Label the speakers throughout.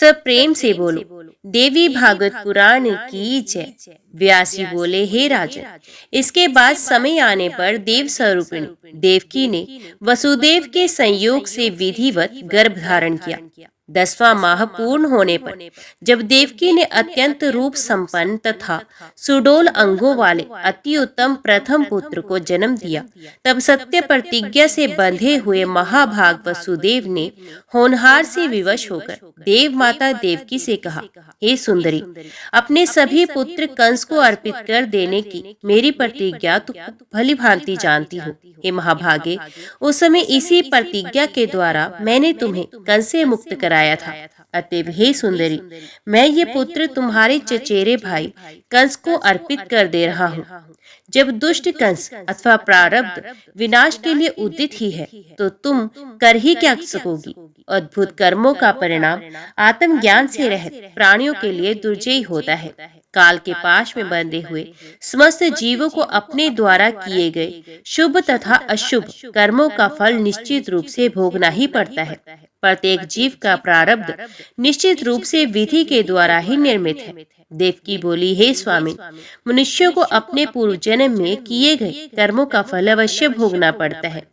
Speaker 1: सब प्रेम से बोलो, देवी भागवत पुराण की जय। व्यासी बोले, हे राजन, इसके बाद समय आने पर देव स्वरूपिणी देवकी ने वसुदेव के संयोग से विधिवत गर्भ धारण किया। 10वां माह पूर्ण होने पर जब देवकी ने अत्यंत रूप संपन्न तथा सुडोल अंगों वाले अति उत्तम प्रथम पुत्र को जन्म दिया, तब सत्य प्रतिज्ञा से बंधे हुए महाभाग वसुदेव ने होनहार से विवश होकर देव माता देवकी से कहा, हे सुंदरी, अपने सभी पुत्र कंस को अर्पित कर देने की मेरी प्रतिज्ञा तू भली भांति जानती हो। हे महाभागे, उस समय इसी प्रतिज्ञा के द्वारा मैंने तुम्हें कंस से मुक्त कराया था। अतएव हे सुंदरी, मैं ये पुत्र तुम्हारे चचेरे भाई कंस को अर्पित कर दे रहा हूँ। जब दुष्ट कंस अथवा प्रारब्ध विनाश के लिए उदित ही है, तो तुम कर ही क्या सकोगी। अद्भुत कर्मों का परिणाम आत्मज्ञान से रहित प्राणियों के लिए दुर्जय होता है। काल के पाश में बंधे हुए समस्त जीवों को अपने द्वारा किए गए शुभ तथा अशुभ कर्मों का फल निश्चित रूप से भोगना ही पड़ता है। प्रत्येक जीव का प्रारब्ध निश्चित रूप से विधि के द्वारा ही निर्मित है। देवकी बोली, हे स्वामी, मनुष्यों को अपने पूर्व जन्म में किए गए कर्मों का फल अवश्य भोगना पड़ता है,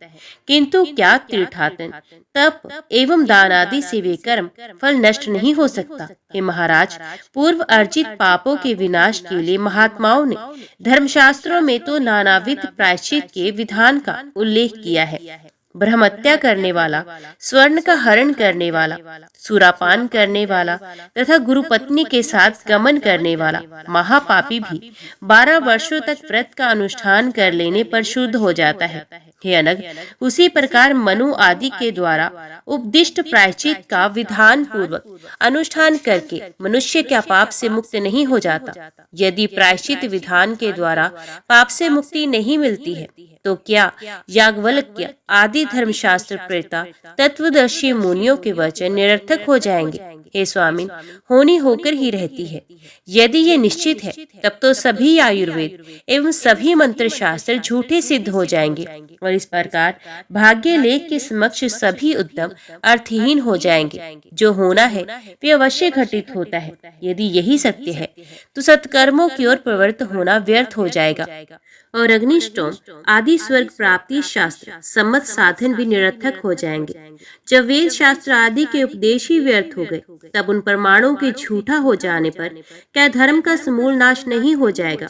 Speaker 1: किंतु क्या तीर्थाटन, तप एवं दान आदि से वे कर्म फल नष्ट नहीं हो सकता। हे महाराज, पूर्व अर्जित पापों के विनाश के लिए महात्माओं ने धर्मशास्त्रों में तो नानाविध प्रायश्चित के विधान का उल्लेख किया है। ब्रह्मत्या करने वाला, स्वर्ण का हरण करने वाला, सुरापान करने वाला तथा गुरुपत्नी के साथ गमन करने वाला महापापी भी 12 वर्षों तक व्रत का अनुष्ठान कर लेने पर शुद्ध हो जाता है। हे अनग, उसी प्रकार मनु आदि के द्वारा उपदिष्ट प्रायश्चित का विधान पूर्वक अनुष्ठान करके मनुष्य क्या पाप से मुक्त नहीं हो जाता। यदि प्रायश्चित विधान के द्वारा पाप से मुक्ति नहीं मिलती है, तो क्या याज्ञवल्क्य आदि धर्मशास्त्र प्रेता तत्वदर्शी मुनियों के वचन निरर्थक हो जाएंगे। हे स्वामी, होनी होकर ही रहती है। यदि ये निश्चित है, तब तो सभी आयुर्वेद एवं सभी मंत्र शास्त्र झूठे सिद्ध हो जाएंगे और इस प्रकार भाग्य लेख के समक्ष सभी उद्यम अर्थहीन हो जाएंगे। जो होना है वे अवश्य घटित होता है। यदि यही सत्य है, तो सत्कर्मों की ओर प्रवृत्त होना व्यर्थ हो जाएगा और अग्निष्टोम आदि स्वर्ग प्राप्ति शास्त्र सम्मत साधन भी निरर्थक हो जाएंगे। जब वेद शास्त्र आदि के उपदेश ही व्यर्थ हो गए, तब उन प्रमाणों के झूठा हो जाने पर क्या धर्म का समूल नाश नहीं हो जाएगा।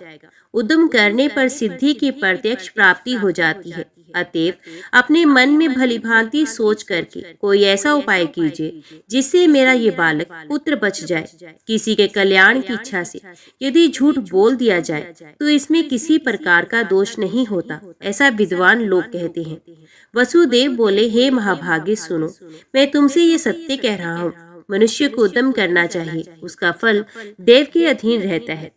Speaker 1: उद्यम करने पर सिद्धि की प्रत्यक्ष प्राप्ति हो जाती है। अतएव अपने मन में भली भांति सोच करके कोई ऐसा उपाय कीजिए जिससे मेरा ये बालक पुत्र बच जाए। किसी के कल्याण की इच्छा से यदि झूठ बोल दिया जाए तो इसमें किसी प्रकार का दोष नहीं होता, ऐसा विद्वान लोग कहते हैं। वसुदेव बोले, हे महाभागे, सुनो, मैं तुमसे ये सत्य कह रहा हूँ। मनुष्य को उद्यम करना चाहिए, उसका फल देव के अधीन रहता है।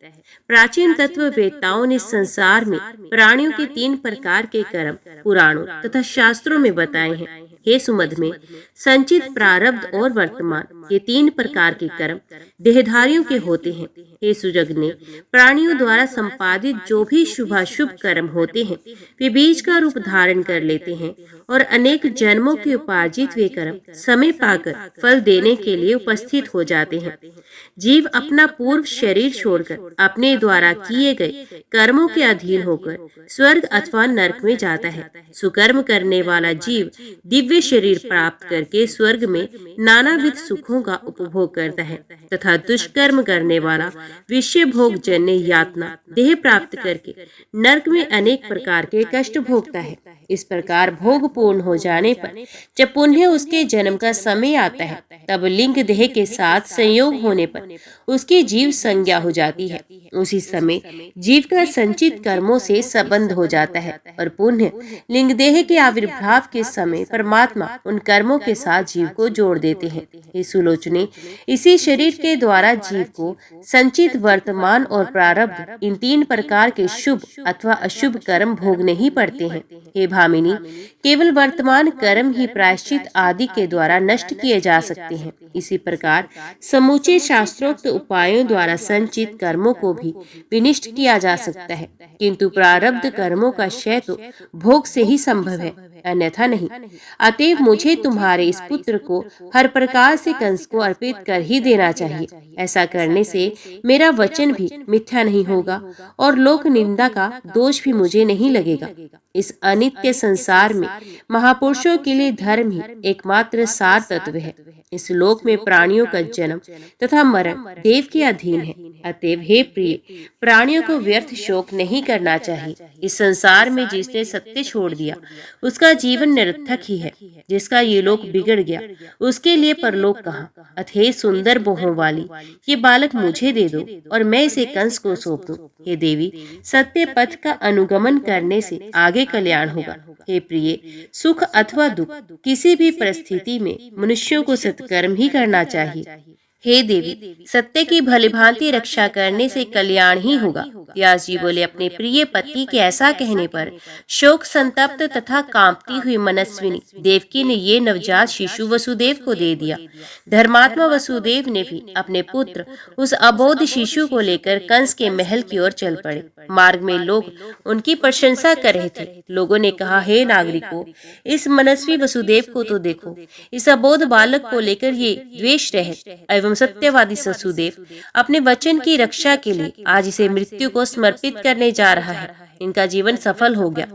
Speaker 1: प्राचीन तत्ववेत्ताओं ने संसार में प्राणियों के 3 प्रकार के कर्म पुराणों तथा शास्त्रों में बताए हैं। हे सुमध में, संचित, प्रारब्ध और वर्तमान, ये 3 प्रकार के कर्म देहधारियों के होते हैं। हे सुजगने, प्राणियों द्वारा संपादित जो भी शुभाशुभ कर्म होते हैं, वे बीज का रूप धारण कर लेते हैं और अनेक जन्मों के उपार्जित वे कर्म समय पाकर फल देने के लिए उपस्थित हो जाते हैं। जीव अपना पूर्व शरीर छोड़कर अपने द्वारा किए गए कर्मों के अधीन होकर स्वर्ग अथवा नरक में जाता है। सुकर्म करने वाला जीव दिव्य शरीर प्राप्त करके स्वर्ग में नानाविध सुखों का उपभोग करता है तथा दुष्कर्म करने वाला विषय भोग जन्य यातना देह प्राप्त करके नरक में अनेक प्रकार के कष्ट भोगता है। इस प्रकार भोग पूर्ण हो जाने पर जब पुनः उसके जन्म का समय आता है, तब लिंग देह के साथ संयोग होने पर उसकी जीव संज्ञा हो जाती है। उसी समय जीव का संचित कर्मों से संबंध हो जाता है और पुनः लिंग देह के आविर्भाव के समय परमात्मा उन कर्मों के साथ जीव को जोड़ देते हैं। हे सुलोचने, इसी शरीर के द्वारा जीव को संचित, वर्तमान और प्रारब्ध, इन 3 प्रकार के शुभ अथवा अशुभ कर्म भोगने ही पड़ते हैं। हे भामिनी, केवल वर्तमान कर्म ही प्रायश्चित आदि के द्वारा नष्ट किए जा सकते हैं। इसी प्रकार समूचे शास्त्रोक्त उपायों द्वारा संचित कर्मों को भी विनिष्ट किया जा सकता है, किंतु प्रारब्ध कर्मों का क्षय तो भोग से ही संभव है। अन्यथा नहीं। अतएव मुझे तुम्हारे इस पुत्र को हर प्रकार से कंस को अर्पित कर ही देना चाहिए। ऐसा करने से मेरा वचन भी मिथ्या नहीं होगा और लोक निंदा का दोष भी मुझे नहीं लगेगा। इस अनित्य संसार में महापुरुषों के लिए धर्म ही एकमात्र सार तत्व है। इस लोक में प्राणियों का जन्म तथा मरण देव के अधीन है। अतएव हे प्रिय, प्राणियों को व्यर्थ शोक नहीं करना चाहिए। इस संसार में जिसने सत्य छोड़ दिया उसका जीवन निरर्थक ही है। जिसका ये लोक बिगड़ गया उसके लिए परलोक कहाँ। अथे सुंदर बोहों वाली, ये बालक मुझे दे दो और मैं इसे कंस को सौंप दूं। हे देवी, सत्य पथ का अनुगमन करने से आगे कल्याण होगा। हे प्रिय, सुख अथवा दुख किसी भी परिस्थिति में मनुष्यों को सत्कर्म ही करना चाहिए। हे देवी, सत्य की भलीभांति रक्षा करने से कल्याण ही होगा। व्यास जी बोले, अपने प्रिय पति के ऐसा कहने पर शोक संतप्त तथा कांपती हुई मनस्विनी देवकी ने ये नवजात शिशु वसुदेव को दे दिया। धर्मात्मा वसुदेव ने भी अपने पुत्र उस अबोध शिशु को लेकर कंस के महल की ओर चल पड़े। मार्ग में लोग उनकी प्रशंसा कर रहे थे। लोगों ने कहा, हे नागरिकों, इस मनस्वी वसुदेव को तो देखो। इस अबोध बालक को लेकर ये द्वेष रहित एवं सत्यवादी वसुदेव अपने वचन की रक्षा के लिए आज इसे मृत्यु को समर्पित करने जा रहा है। इनका जीवन सफल हो गया।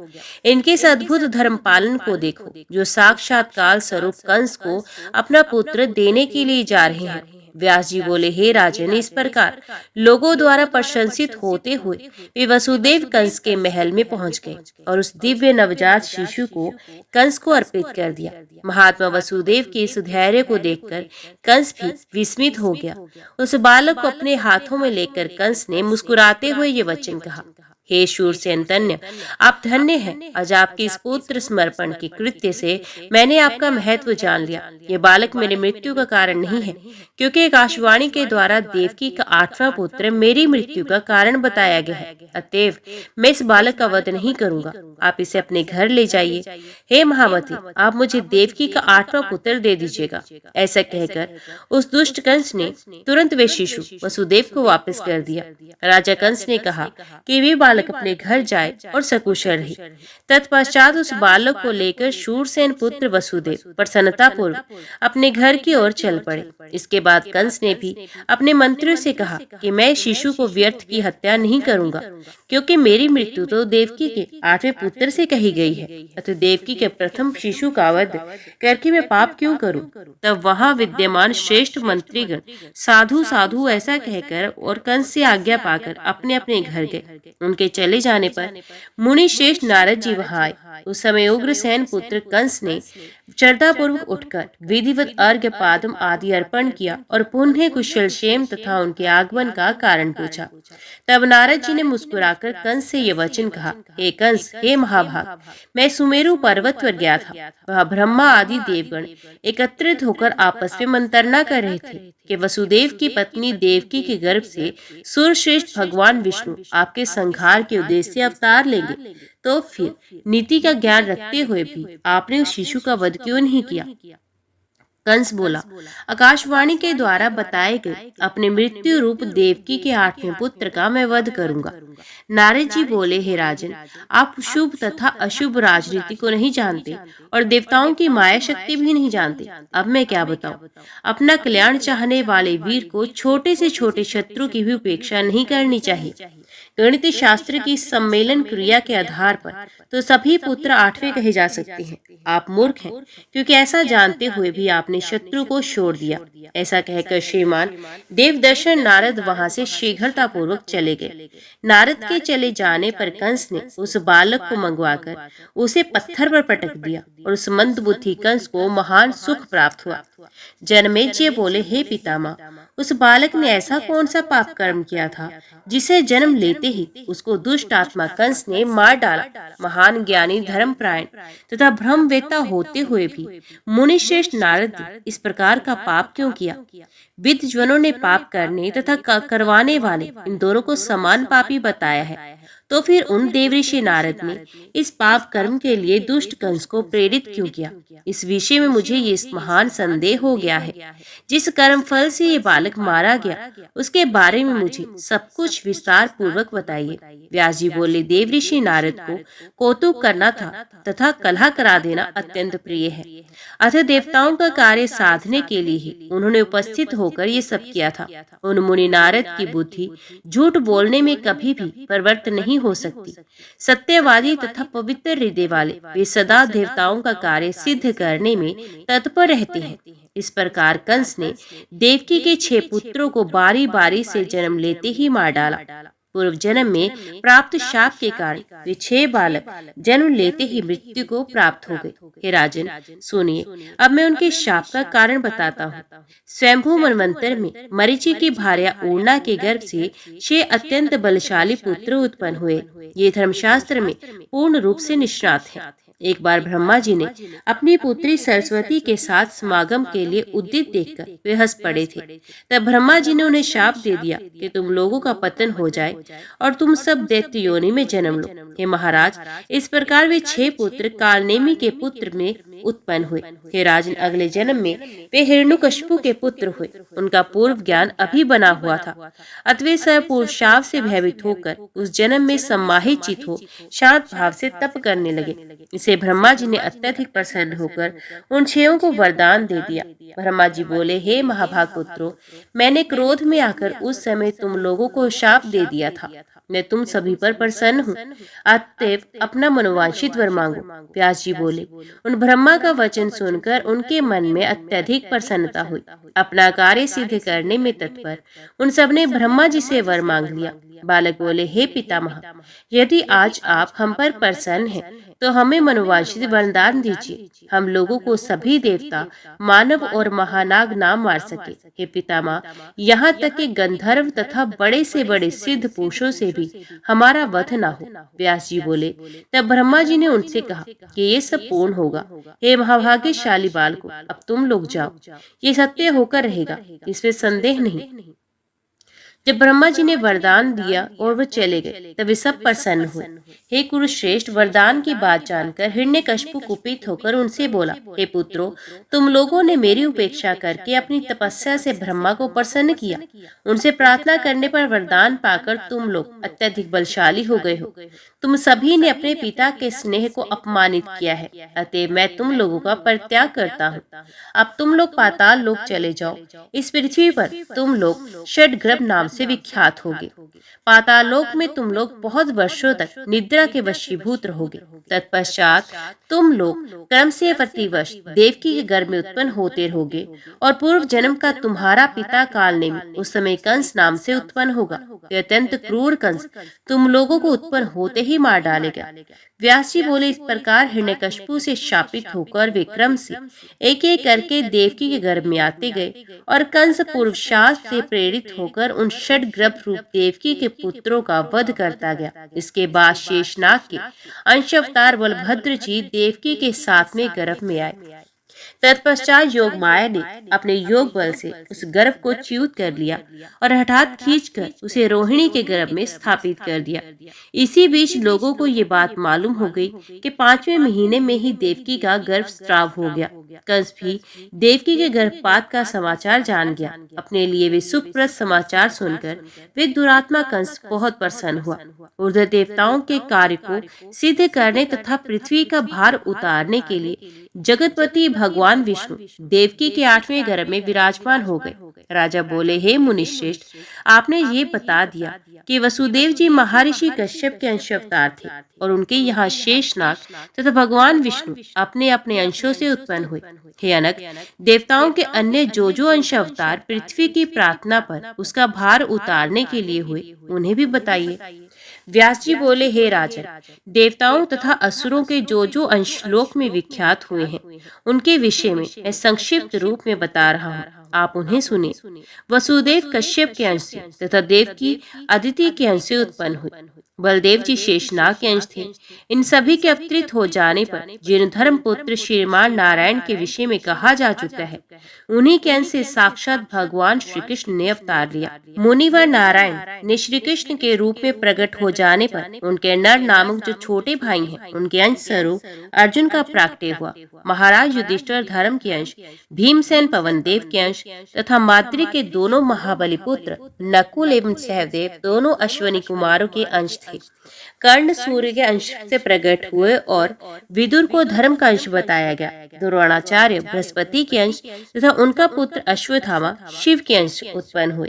Speaker 1: इनके इस अद्भुत धर्म पालन को देखो, जो साक्षात काल स्वरूप कंस को अपना पुत्र देने के लिए जा रहे हैं। व्यास जी बोले, हे राजन, इस प्रकार लोगों द्वारा प्रशंसित होते हुए वे वसुदेव कंस के महल में पहुंच गए और उस दिव्य नवजात शिशु को कंस को अर्पित कर दिया। महात्मा वसुदेव के इस धैर्य को देखकर कंस भी विस्मित हो गया। उस बालक को अपने हाथों में लेकर कंस ने मुस्कुराते हुए ये वचन कहा, हे शूरसेन तन्य, आप धन्य हैं। आज आपके इस पुत्र समर्पण के कृत्य से मैंने आपका महत्व जान लिया। ये बालक मेरी मृत्यु का कारण नहीं है, क्योंकि आकाशवाणी के द्वारा देवकी का 8वां पुत्र मेरी मृत्यु का कारण बताया गया है। अतएव मैं इस बालक का वध नहीं करूंगा। आप इसे अपने घर ले जाइए। हे महामती, आप मुझे देवकी का 8वां पुत्र दे दीजिएगा। ऐसा कहकर उस दुष्ट कंस ने तुरंत वे शिशु वसुदेव को वापस कर दिया। राजा कंस ने कहा कि वे बालक अपने घर जाए और सकुशल रहे। तत्पश्चात उस बालक को लेकर शूरसेन पुत्र वसुदेव प्रसन्नता पूर्वक अपने घर की ओर चल पड़े। इसके बाद कंस ने भी अपने मंत्रियों से कहा कि मैं शिशु को व्यर्थ की हत्या नहीं करूंगा, क्योंकि मेरी मृत्यु तो देवकी के 8वें पुत्र से कही गई है। अतः देवकी के प्रथम शिशु का वध करके मैं पाप क्यों करूं। तब वहां विद्यमान श्रेष्ठ मंत्रीगण साधु साधु ऐसा कहकर और कंस से आज्ञा पाकर अपने अपने घर गए। उनके चले जाने पर मुनि श्रेष्ठ नारद जी वहां आए। उस समय उग्रसेन पुत्र कंस ने श्रद्धापूर्वक उठकर विधिवत अर्घ्य पादम आदि अर्पण किया और पुनः कुशल क्षेम तथा उनके आगमन का कारण पूछा। तब नारद जी ने मुस्कुराकर कंस से ये वचन कहा, हे कंस, हे महाभाग, मैं सुमेरु पर्वत पर गया था। वह ब्रह्मा आदि देवगण एकत्रित होकर आपस में मंत्रणा कर रहे थे कि वसुदेव की पत्नी देवकी के गर्भ से सूर्यश्रेष्ठ भगवान विष्णु आपके संहार के उद्देश्य से अवतार लेंगे। तो फिर नीति का ज्ञान रखते हुए भी आपने उस शिशु का वध क्यों नहीं किया। कंस बोला, आकाशवाणी के द्वारा बताए गए अपने मृत्यु रूप देवकी के 8वें पुत्र का मैं वध करूंगा। नारद जी बोले, हे राजन, आप शुभ तथा अशुभ राजनीति को नहीं जानते और देवताओं की माया शक्ति भी नहीं जानते। अब मैं क्या बताऊं। अपना कल्याण चाहने वाले वीर को छोटे से छोटे शत्रु की भी उपेक्षा नहीं करनी चाहिए। गणित शास्त्र की सम्मेलन क्रिया के आधार पर तो सभी पुत्र 8वें कहे जा सकते हैं। आप मूर्ख हैं, क्योंकि ऐसा जानते हुए भी आपने शत्रु को छोड़ दिया। ऐसा कहकर श्रीमान देवदर्शन नारद वहां से शीघ्रता पूर्वक चले गए। नारद के चले जाने पर कंस ने उस बालक को मंगवाकर उसे पत्थर पर पटक दिया और उस मंदबुद्धि कंस को महान सुख प्राप्त हुआ। जनमेजय बोले, हे पितामह, उस बालक ने ऐसा कौन सा पाप कर्म किया था जिसे जन्म लेते ही उसको दुष्ट आत्मा कंस ने मार डाला। महान ज्ञानी धर्मपरायण तथा ब्रह्मवेत्ता होते हुए भी मुनिश्रेष्ठ नारद ने इस प्रकार का पाप क्यों किया। विद्वजनों ने पाप करने तथा करवाने वाले इन दोनों को समान पापी बताया है, तो फिर उन देवऋषि नारद ने इस पाप कर्म के लिए दुष्ट कंस को प्रेरित क्यों किया? इस विषय में मुझे ये महान संदेह हो गया है। जिस कर्म फल से ये बालक मारा गया, उसके बारे में मुझे सब कुछ विस्तार पूर्वक बताइए। व्यास जी बोले, देवऋषि नारद को कौतुक करना था तथा कलह करा देना अत्यंत प्रिय है। अतः देवताओं का कार्य साधने के लिए ही उन्होंने उपस्थित होकर ये सब किया था। उन मुनि नारद की बुद्धि झूठ बोलने में कभी भी परिवर्तन नहीं हो सकती। सत्यवादी तथा पवित्र हृदय वाले वे सदा देवताओं का कार्य सिद्ध करने में तत्पर रहते हैं। इस प्रकार कंस ने देवकी के 6 पुत्रों को बारी बारी से जन्म लेते ही मार डाला। पूर्व जन्म में प्राप्त शाप के कारण वे 6 बालक जन्म लेते ही मृत्यु को प्राप्त हो गए। हे राजन, सुनिए, अब मैं उनके शाप का कारण बताता हूँ। स्वयंभू मनवंतर में मरीचि की भार्या ऊर्णा के गर्भ से 6 अत्यंत बलशाली पुत्र उत्पन्न हुए। ये धर्मशास्त्र में पूर्ण रूप से निष्णात हैं। एक बार ब्रह्मा जी ने अपनी पुत्री सरस्वती के साथ समागम के लिए उद्यत देखकर वे हंस पड़े थे। तब ब्रह्मा जी ने उन्हें शाप दे दिया कि तुम लोगों का पतन हो जाए और तुम सब दैत्य योनि में जन्म लो। हे महाराज, इस प्रकार वे 6 पुत्र कालनेमी के पुत्र में उत्पन्न हुए। हे राजन, अगले जन्म में वे हिरण्यकशिपु के पुत्र हुए। उनका पूर्व ज्ञान अभी बना हुआ था, अतः सब पूर्व शाप से भयभीत होकर उस जन्म में सम्माहित चित हो शांत भाव से तप करने लगे। इसे ब्रह्मा जी ने अत्यधिक प्रसन्न होकर उन 6 को वरदान दे दिया। ब्रह्मा जी बोले, हे महाभाग पुत्रों, मैंने क्रोध में आकर उस समय तुम लोगों को शाप दे दिया था। मैं तुम सभी पर प्रसन्न हूँ, अतएव अपना मनोवांछित वर मांगो। व्यास जी बोले, उन ब्रह्मा का वचन सुनकर उनके मन में अत्यधिक प्रसन्नता हुई। अपना कार्य सिद्ध करने में तत्पर उन सबने ब्रह्मा जी से वर मांग लिया। बालक बोले, हे पितामह, यदि आज आप हम पर प्रसन्न हैं तो हमें मनोवांछित वरदान दीजिए। हम लोगों को सभी देवता, मानव और महानाग नाम मार सके। हे पितामह, यहाँ तक कि गंधर्व तथा बड़े से बड़े सिद्ध पुरुषों से भी हमारा वध न हो। व्यास जी बोले, तब ब्रह्मा जी ने उनसे कहा कि ये सब पूर्ण होगा। हे महाभाग्यशाली बालकों, अब तुम लोग जाओ, ये सत्य होकर रहेगा, इसमें संदेह नहीं। जब ब्रह्मा जी ने वरदान दिया और वह चले गए, तब वे सब प्रसन्न हुए। हे कुरुश्रेष्ठ, वरदान की बात जानकर हिरण्यकशिपु कुपित होकर उनसे बोला, हे पुत्रों, तुम लोगों ने मेरी उपेक्षा करके अपनी तपस्या से ब्रह्मा को प्रसन्न किया। उनसे प्रार्थना करने पर वरदान पाकर तुम लोग अत्यधिक बलशाली हो गए हो। तुम सभी ने अपने पिता के स्नेह को अपमानित किया है, अतः मैं तुम लोगों का परित्याग करता हूँ। अब तुम लोग पाताल लोक चले जाओ। इस पृथ्वी पर तुम लोग षड्ग्रभ नाम से विख्यात होगे। पाताल लोक में तुम लोग बहुत वर्षों तक निद्रा के वशीभूत रहोगे। तत्पश्चात तुम लोग क्रम से प्रतिवर्ष देवकी के गर्भ में उत्पन्न होते रहोगे और पूर्व जन्म का तुम्हारा पिता कालनेमी उस समय कंस नाम से उत्पन्न होगा। यह अत्यंत क्रूर कंस तुम लोगों को उत्पन्न होते ही मार डालेगा। व्यास जी बोले, इस प्रकार हिरण्यकशिपु से शापित होकर वे क्रम से एक एक करके देवकी के गर्भ में आते गए और कंस पूर्व शाप से प्रेरित होकर उन षड्ग्रभ रूप देवकी के पुत्रों का वध करता गया। इसके बाद शेषनाग के अंश अवतार बलभद्र जी देवकी के साथ में गर्भ में आए। तत्पश्चात योग माया ने अपने योग बल से उस गर्भ को च्युत कर लिया और हठात खींचकर उसे रोहिणी के गर्भ में स्थापित कर दिया। इसी बीच लोगों को ये बात मालूम हो गई कि 5वें महीने में ही देवकी का गर्भ स्राव हो गया। कंस भी देवकी के गर्भपात का समाचार जान गया। अपने लिए वे सुखप्रद समाचार सुनकर वे दुरात्मा कंस बहुत प्रसन्न हुआ। ऊर्ध्व देवताओं के कार्य को सिद्ध करने तथा पृथ्वी का भार उतारने के लिए जगतपति भगवान विष्णु देवकी के 8वें गर्भ में विराजमान हो गए। राजा बोले, हे मुनिश्रेष्ठ, आपने ये बता दिया कि वसुदेव जी महर्षि कश्यप के अंश अवतार थे और उनके यहाँ शेषनाग तथा भगवान विष्णु अपने अपने अंशों से उत्पन्न हुए। हे अनक, देवताओं के अन्य जो अंश अवतार पृथ्वी की प्रार्थना पर उसका भार उतारने के लिए हुए, उन्हें भी बताइए। व्यास जी बोले, हे राजन, देवताओं तथा असुरों के जो अंश लोक में विख्यात हुए हैं, उनके विषय में मैं संक्षिप्त रूप में बता रहा हूँ, आप उन्हें सुने। वसुदेव कश्यप के अंश से तथा देवकी अदिति के अंश से उत्पन्न हुए। बलदेव जी शेषनाग के अंश थे। इन सभी के अवतरित हो जाने पर जिन धर्म पुत्र श्रीमान नारायण के विषय में कहा जा चुका है, उन्हीं के अंश से साक्षात भगवान श्री कृष्ण ने अवतार लिया। मुनिवर नारायण ने श्री कृष्ण के रूप में प्रकट हो जाने पर उनके नर नामक जो छोटे भाई हैं, उनके अंश स्वरूप अर्जुन का प्राकट्य हुआ। महाराज युधिष्ठिर धर्म के अंश, भीमसेन पवन देव के अंश तथा माद्री के दोनों महाबली पुत्र नकुल एवं सहदेव दोनों अश्वनी कुमारों के अंश थे। कर्ण सूर्य के अंश से प्रकट हुए और विदुर को धर्म का अंश बताया गया। द्रोणाचार्य बृहस्पति के अंश तथा उनका पुत्र अश्वत्थामा शिव के अंश उत्पन्न हुए।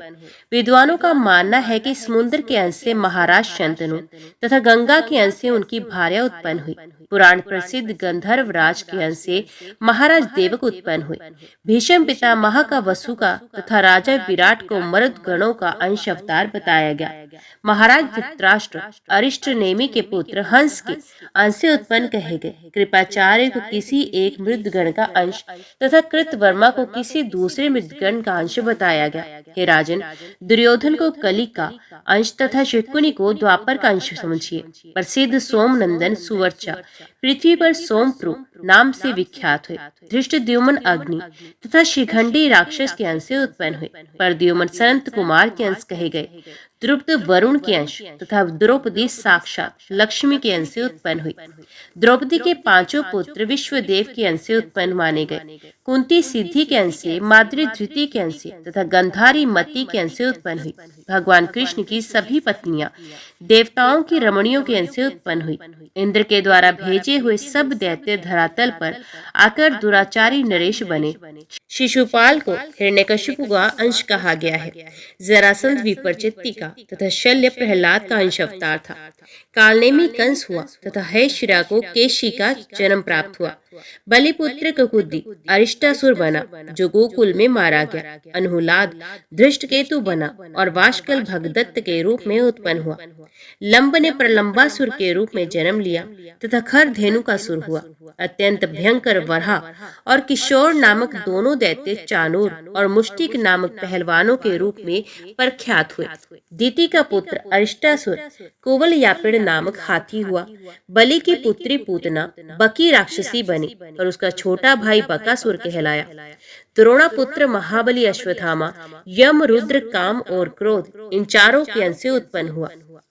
Speaker 1: विद्वानों का मानना है कि समुद्र के अंश से महाराज शंतनु तथा गंगा के अंश से उनकी भार्या उत्पन्न हुई। पुराण प्रसिद्ध गंधर्व राज के अंश से महाराज देवक उत्पन्न हुए। भीष्म पितामह का वसु का तथा राजा विराट को मरुद गणों का अंश अवतार बताया गया। महाराज धृतराष्ट्र अरिष्ट नेमि के पुत्र हंस के अंश से उत्पन्न कहे गए। कृपाचार्य को किसी एक मृदगण का अंश तथा कृतवर्मा को किसी दूसरे मृदगण का अंश बताया गया। हे राजन, दुर्योधन को कली का अंश तथा शकुनि को द्वापर का अंश समझिए। प्रसिद्ध सोमनंदन सुवर्चा पृथ्वी पर सोमप्रु नाम से विख्यात हुए। धृष्टद्युम्न अग्नि तथा शिखंडी राक्षस के अंश से उत्पन्न हुए। प्रद्युम्न संत कुमार के अंश कहे गए। द्रुपद वरुण के अंश तथा द्रौपदी साक्षात लक्ष्मी के अंश से उत्पन्न हुई। द्रौपदी के पांचों पुत्र विश्वदेव के अंश से उत्पन्न माने गए। कुंती सिद्धि के अंश से, माद्री धृति के अंश से तथा गंधारी मती के अंश से उत्पन्न हुई। भगवान कृष्ण की सभी पत्नियां देवताओं की रमणियों के अंश से उत्पन्न हुई। इंद्र के द्वारा भेजे हुए सब दैत्य धरातल पर आकर दुराचारी नरेश बने। शिशुपाल को हिरण्यकशिपु का अंश कहा गया है। जरासंध विपरचित्ति का तथा शल्य प्रहलाद का अंश अवतार था। कालनेमी कंस हुआ तथा हैशिरा को केशी का जन्म प्राप्त हुआ। बलिपुत्र ककुदी अरिष्टासुर बना जो गोकुल में मारा गया। अनुहलाद धृष्टकेतु बना और वाशकल भगदत्त के रूप में उत्पन्न हुआ। लंब ने प्रलंबासुर के रूप में जन्म लिया तथा खर धेनु का सुर हुआ। अत्यंत भयंकर वरहा और किशोर नामक दोनों दैत्य चाणूर और मुष्टिक नामक पहलवानों के रूप में प्रख्यात हुए। दीति का पुत्र अरिष्टासुर कोवल यापिड़ नामक हाथी हुआ। बलि की पुत्री पूतना बकी राक्षसी बनी और उसका छोटा भाई बकासुर कहलाया। द्रोणा पुत्र महाबली अश्वत्थामा यम, रुद्र, काम और क्रोध इन चारों के अंश से उत्पन्न हुआ।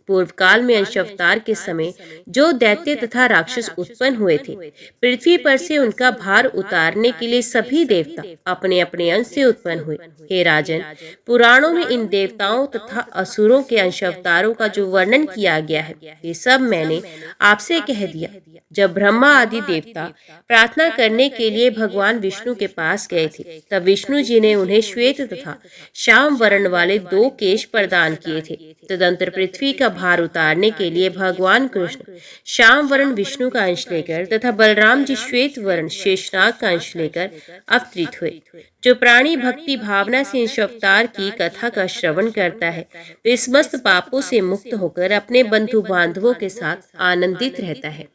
Speaker 1: पूर्व काल में अंश अवतार के समय जो दैत्य तथा राक्षस उत्पन्न हुए थे, पृथ्वी पर से उनका भार उतारने के लिए सभी देवता अपने अपने अंश से उत्पन्न हुए। हे राजन, पुराणों में इन देवताओं तथा असुरों के अंश अवतारों का जो वर्णन किया गया है, ये सब मैंने आपसे कह दिया। जब ब्रह्मा आदि देवता प्रार्थना करने के लिए भगवान विष्णु के पास गए थे, तब विष्णु जी ने उन्हें श्वेत तथा श्याम वर्ण वाले 2 केश प्रदान किए थे। तदंतर पृथ्वी का भार उतारने के लिए भगवान कृष्ण श्याम वर्ण विष्णु का अंश लेकर तथा बलराम जी श्वेत वर्ण शेषनाग का अंश लेकर अवतरित हुए। जो प्राणी भक्ति भावना से इस अवतार की कथा का श्रवण करता है, वे समस्त पापों से मुक्त होकर अपने बंधु बांधवों के साथ आनंदित रहता है।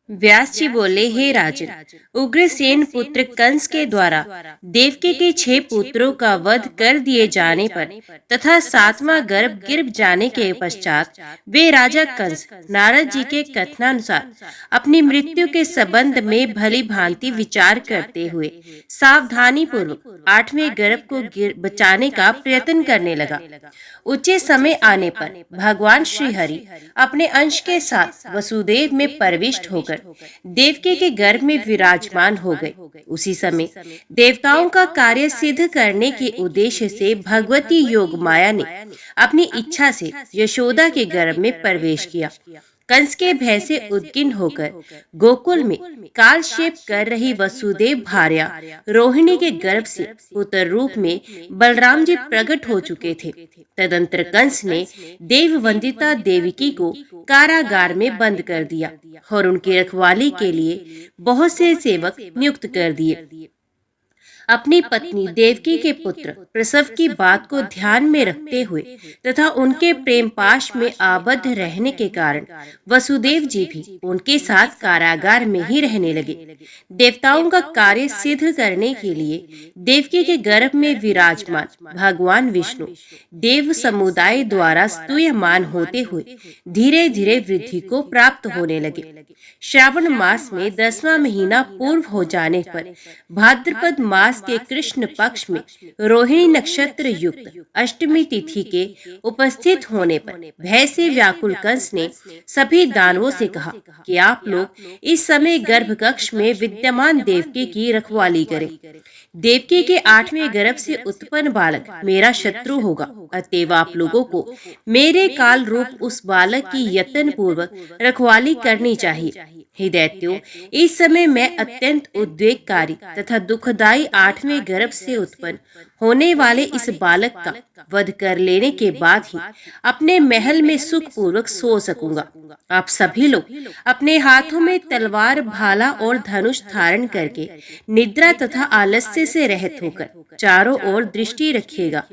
Speaker 1: व्यास जी बोले, हे राजन, उग्रसेन पुत्र कंस के द्वारा देवकी के 6 पुत्रों का वध कर दिए जाने पर तथा 7वां गर्भ गिर जाने के पश्चात वे राजा कंस नारद जी के कथनानुसार अपनी मृत्यु के संबंध में भली भांति विचार करते हुए सावधानी पूर्वक 8वें गर्भ को बचाने का प्रयत्न करने लगा। उचित समय आने पर भगवान श्री हरि अपने अंश के साथ वसुदेव में प्रविष्ट होकर देवकी के गर्भ में विराजमान हो गए। उसी समय देवताओं का कार्य सिद्ध करने के उद्देश्य से भगवती योग माया ने अपनी इच्छा से यशोदा के गर्भ में प्रवेश किया। कंस के भय से उद्विग्न होकर गोकुल में कालक्षेप कर रही वसुदेव भार्या रोहिणी के गर्भ से पुत्र रूप में बलराम जी प्रकट हो चुके थे। तदंतर कंस ने देव वंदिता देवकी को कारागार में बंद कर दिया और उनकी रखवाली के लिए बहुत से सेवक नियुक्त कर दिए। अपनी पत्नी देवकी के पुत्र प्रसव की बात को ध्यान में रखते हुए तथा उनके प्रेम पाश में आबद्ध रहने के कारण वसुदेव जी भी उनके साथ कारागार में ही रहने लगे। देवताओं का कार्य सिद्ध करने के लिए देवकी के गर्भ में विराजमान भगवान विष्णु देव समुदाय द्वारा स्तूयमान होते हुए धीरे धीरे वृद्धि को प्राप्त होने लगे। श्रावण मास में 10वां महीना पूर्व हो जाने पर भाद्रपद मास के कृष्ण पक्ष में रोहिणी नक्षत्र युक्त अष्टमी तिथि के उपस्थित होने पर भय से व्याकुल कंस ने सभी दानवों से कहा कि आप लोग इस समय गर्भ कक्ष में विद्यमान देवकी की रखवाली करें। देवकी के 8वें गर्भ से उत्पन्न बालक मेरा शत्रु होगा, अतएव आप लोगों को मेरे काल रूप उस बालक की यत्न पूर्वक रखवाली करनी चाहिए। हे दैत्यों, इस समय मैं अत्यंत उद्वेगकारी तथा दुखदायी 8वें गर्भ से उत्पन्न होने वाले इस बालक का वध कर लेने के बाद ही अपने महल में सुख पूर्वक सो सकूंगा। आप सभी लोग अपने हाथों में तलवार, भाला और धनुष धारण करके निद्रा तथा आलस्य से रहित होकर चारों ओर दृष्टि रखिएगा।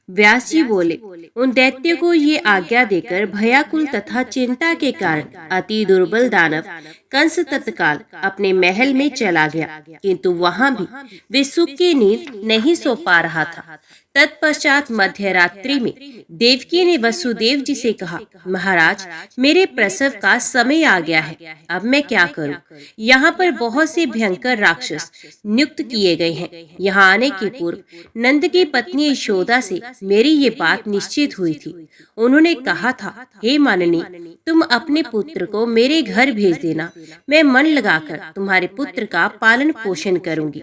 Speaker 1: व्यास जी बोले, उन दैत्य को ये आज्ञा देकर भयाकुल तथा चिंता के कारण अति दुर्बल दानव कंस तत्काल अपने महल में चला गया, किंतु वहां भी वे सुख की नींद नहीं सो पा रहा था। तत्पश्चात मध्य रात्रि में देवकी ने वसुदेव जी से कहा, महाराज, मेरे प्रसव का समय आ गया है, अब मैं क्या करूं? यहाँ पर बहुत से भयंकर राक्षस नियुक्त किए गए हैं। यहाँ आने के पूर्व नंद की पत्नी यशोदा से मेरी ये बात निश्चित हुई थी। उन्होंने कहा था, हे माननी, तुम अपने पुत्र को मेरे घर भेज देना, मैं मन लगाकर तुम्हारे पुत्र का पालन पोषण करूंगी।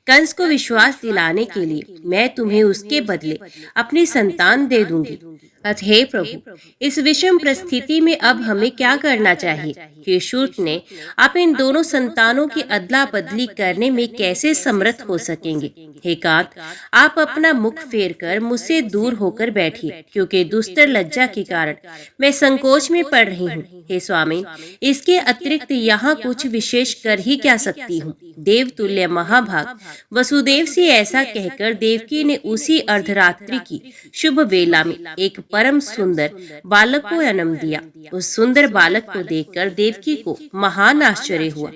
Speaker 1: कंस को विश्वास दिलाने के लिए मैं तुम्हें उसके बदले अपनी संतान दे दूंगी। अतः हे प्रभु, इस विषम परिस्थिति में अब हमें क्या करना चाहिए? हे शूर्क ने, आप इन दोनों संतानों की अदला बदली करने में कैसे समर्थ हो सकेंगे? हे कांत, आप अपना मुख फेर कर मुझसे दूर होकर बैठिए, क्योंकि दुस्तर लज्जा के कारण मैं संकोच में पड़ रही हूँ। हे स्वामी, इसके अतिरिक्त यहाँ कुछ विशेष कर ही क्या सकती हूँ? देवतुल्य महाभाग वसुदेव से ऐसा कहकर देवकी ने उसी अर्धरात्रि की शुभ वेला में एक परम सुंदर बालक को जन्म दिया। उस सुंदर बालक को देखकर देवकी को महान आश्चर्य हुआ।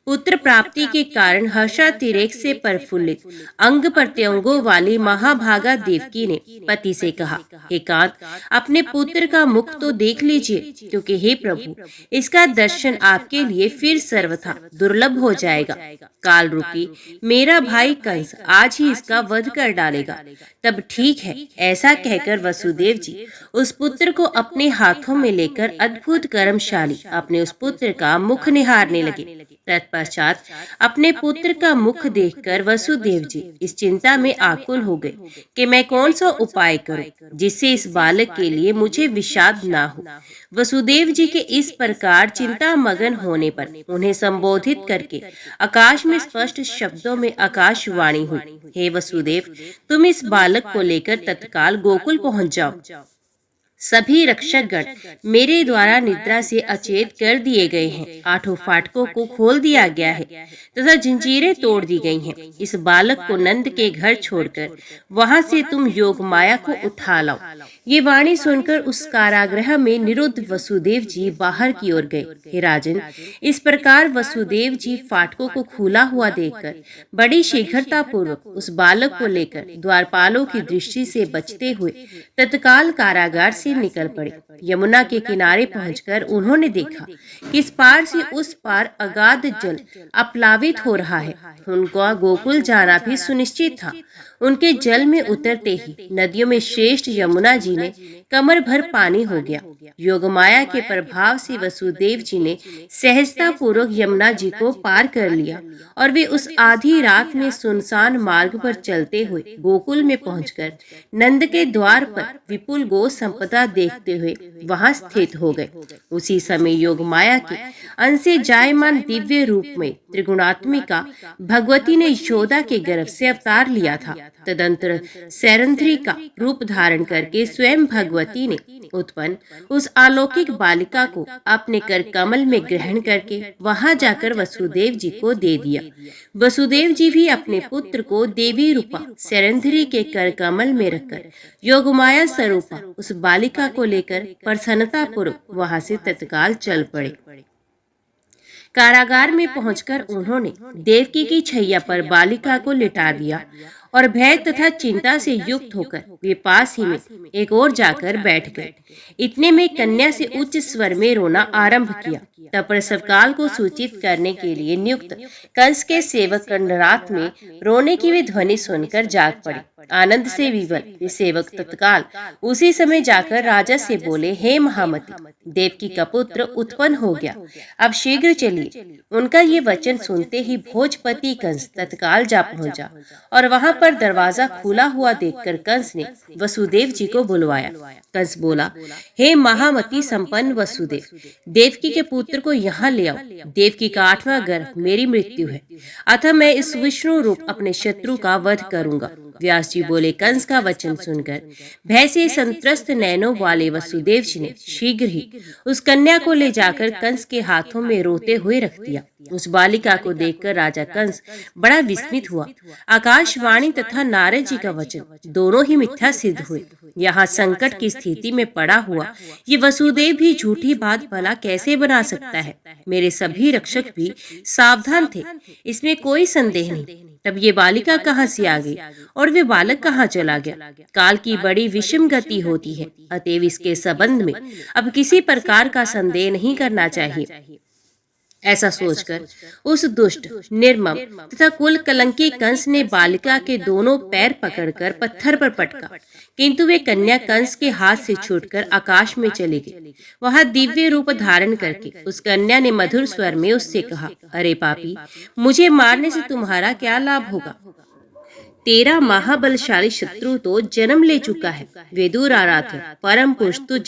Speaker 1: पुत्र प्राप्ति के कारण हर्षातिरेक से प्रफुल्लित अंग प्रत्यंगों वाली महाभागा देवकी ने पति से कहा, हे कांत, अपने पुत्र का मुख तो देख लीजिए, क्योंकि हे प्रभु, इसका दर्शन आपके लिए फिर सर्वथा दुर्लभ हो जाएगा। काल रूपी मेरा भाई कंस आज ही इसका वध कर डालेगा। तब ठीक है। ऐसा कहकर वसुदेव जी उस पुत्र को अपने हाथों में लेकर अद्भुत कर्मशाली अपने उस पुत्र का मुख निहारने लगे। तत्पश्चात अपने पुत्र का मुख देखकर वसुदेव जी इस चिंता में आकुल हो गए कि मैं कौन सा उपाय करूं जिससे इस बालक के लिए मुझे विषाद ना हो। वसुदेव जी के इस प्रकार चिंता मगन होने पर उन्हें संबोधित करके आकाश में स्पष्ट शब्दों में आकाशवाणी हुई, हे वसुदेव, तुम इस बालक को लेकर तत्काल गोकुल पहुंच जाओ। सभी रक्षक गण मेरे द्वारा निद्रा से अचेत कर दिए गए हैं। 8 फाटकों को खोल दिया गया है तथा जंजीरें तोड़ दी गई हैं। इस बालक को नंद के घर छोड़कर वहां से तुम योग माया को उठा लाओ। ये वाणी सुनकर उस कारागृह में निरुद्ध वसुदेव जी बाहर की ओर गए। हे राजन, इस प्रकार वसुदेव जी फाटकों को खुला हुआ देखकर बड़ी शीघ्रता पूर्वक उस बालक को लेकर द्वारपालों की दृष्टि से बचते हुए तत्काल कारागार से निकल पड़े। यमुना के किनारे पहुंचकर उन्होंने देखा कि इस पार से उस पार अगाध जल अपलावित हो रहा है। उनका गोकुल जाना भी सुनिश्चित था। उनके जल में उतरते ही नदियों में श्रेष्ठ यमुना जी ने कमर भर पानी हो गया। योगमाया के प्रभाव से वसुदेव जी ने सहजता पूर्वक यमुना जी को पार कर लिया और वे उस आधी रात में सुनसान मार्ग पर चलते हुए गोकुल में पहुंचकर नंद के द्वार पर विपुल गो संपदा देखते हुए वहां स्थित हो गए। उसी समय योगमाया के अंश से जायमान दिव्य रूप में त्रिगुणात्मिका भगवती ने यशोदा के गर्भ से अवतार लिया था। तदंतर सैरंध्री का रूप धारण करके स्वयं भगवती ने उत्पन्न उस अलौकिक बालिका को अपने कर कमल में ग्रहण करके वहां जाकर वसुदेव जी को दे दिया। वसुदेव जी भी अपने पुत्र को देवी रूपा सेरंधरी के कर कमल में रखकर योगमाया स्वरूपा उस बालिका को लेकर प्रसन्नता पूर्वक वहां से तत्काल चल पड़े। कारागार में पहुंचकर उन्होंने देवकी की छैया पर बालिका को लिटा दिया और भय तथा चिंता से युक्त होकर वे पास ही में एक ओर जाकर बैठ गए। इतने में कन्या से उच्च स्वर में रोना आरंभ किया। तब प्रसवकाल को सूचित करने के लिए नियुक्त कंस के सेवक रात में रोने की वे ध्वनि सुनकर जाग पड़े। आनंद से विवल वे सेवक तत्काल उसी समय जाकर राजा से बोले, हे महामती, देवकी का पुत्र उत्पन्न हो गया, अब शीघ्र चलिए। उनका ये वचन सुनते ही भोजपति कंस तत्काल जा पहुंचा और वहां पर दरवाजा खुला हुआ देखकर कंस ने वसुदेव जी को बुलवाया। कंस बोला, हे महामती संपन्न वसुदेव, देवकी के पुत्र को यहाँ ले आओ। देवकी का 8वां गर्भ मेरी मृत्यु है, अतः मैं इस विष्णु रूप अपने शत्रु का वध करूंगा। व्यास जी बोले, कंस का वचन सुनकर भय से संत्रस्त नैनों वाले वसुदेव जी ने शीघ्र ही उस कन्या को ले जाकर कंस के हाथों में रोते हुए रख दिया। उस बालिका को देखकर राजा कंस बड़ा विस्मित हुआ। आकाशवाणी तथा नारद जी का वचन दोनों ही मिथ्या सिद्ध हुए। यहाँ संकट की स्थिति में पड़ा हुआ ये वसुदेव भी झूठी बात भला कैसे बना सकता है। मेरे सभी रक्षक भी सावधान थे, इसमें कोई संदेह नहीं। तब ये बालिका कहाँ से आ गई और वे बालक कहाँ चला गया। काल की बड़ी विषम गति होती है, अतएव इसके संबंध में अब किसी प्रकार का संदेह नहीं करना चाहिए। ऐसा सोचकर उस दुष्ट, निर्मम तथा कुल कलंकी कंस ने बालिका के दोनों पैर पकड़कर पत्थर पर पटका, किंतु वे कन्या कंस के हाथ से छूटकर आकाश में चली गई। वहां दिव्य रूप धारण करके उस कन्या ने मधुर स्वर में उससे कहा, अरे पापी, मुझे मारने से तुम्हारा क्या लाभ होगा। तेरा महाबलशाली शत्रु तो जन्म ले चुका है। वेदूर आराध्य परम पुरुष तुझ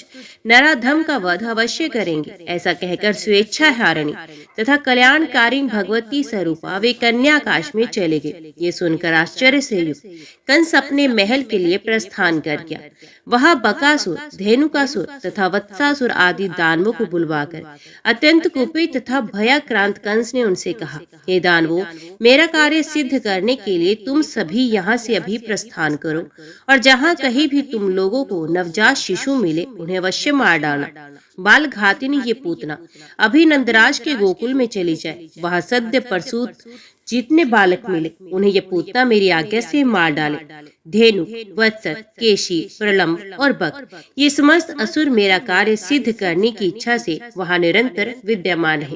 Speaker 1: नराधम का वध अवश्य करेंगे। ऐसा कहकर स्वेच्छा हारिणी तथा कल्याणकारी भगवती स्वरूपा वे कन्या आकाश में चले गए। ये सुनकर आश्चर्य से युक्त कंस अपने महल के लिए प्रस्थान कर गया। वहां बकासुर, धेनुकासुर तथा वत्सासुर आदि दानवों को बुलवाकर अत्यंत कुपित तथा भयाक्रांत कंस ने उनसे कहा, हे दानवों, मेरा कार्य सिद्ध करने के लिए तुम सभी यहाँ से अभी प्रस्थान करो और जहाँ कहीं भी तुम लोगों को नवजात शिशु मिले उन्हें अवश्य मार डालना। बाल घातिनी ये पूतना अभी नंदराज के गोकुल में चली जाए। वहां सद्य प्रसूत जितने बालक मिले उन्हें ये पूतना मेरी आज्ञा से मार डाले। धेनु, वत्स, केशी, प्रलंब और बक ये समस्त असुर मेरा कार्य सिद्ध करने की इच्छा से वहां निरंतर विद्यमान है।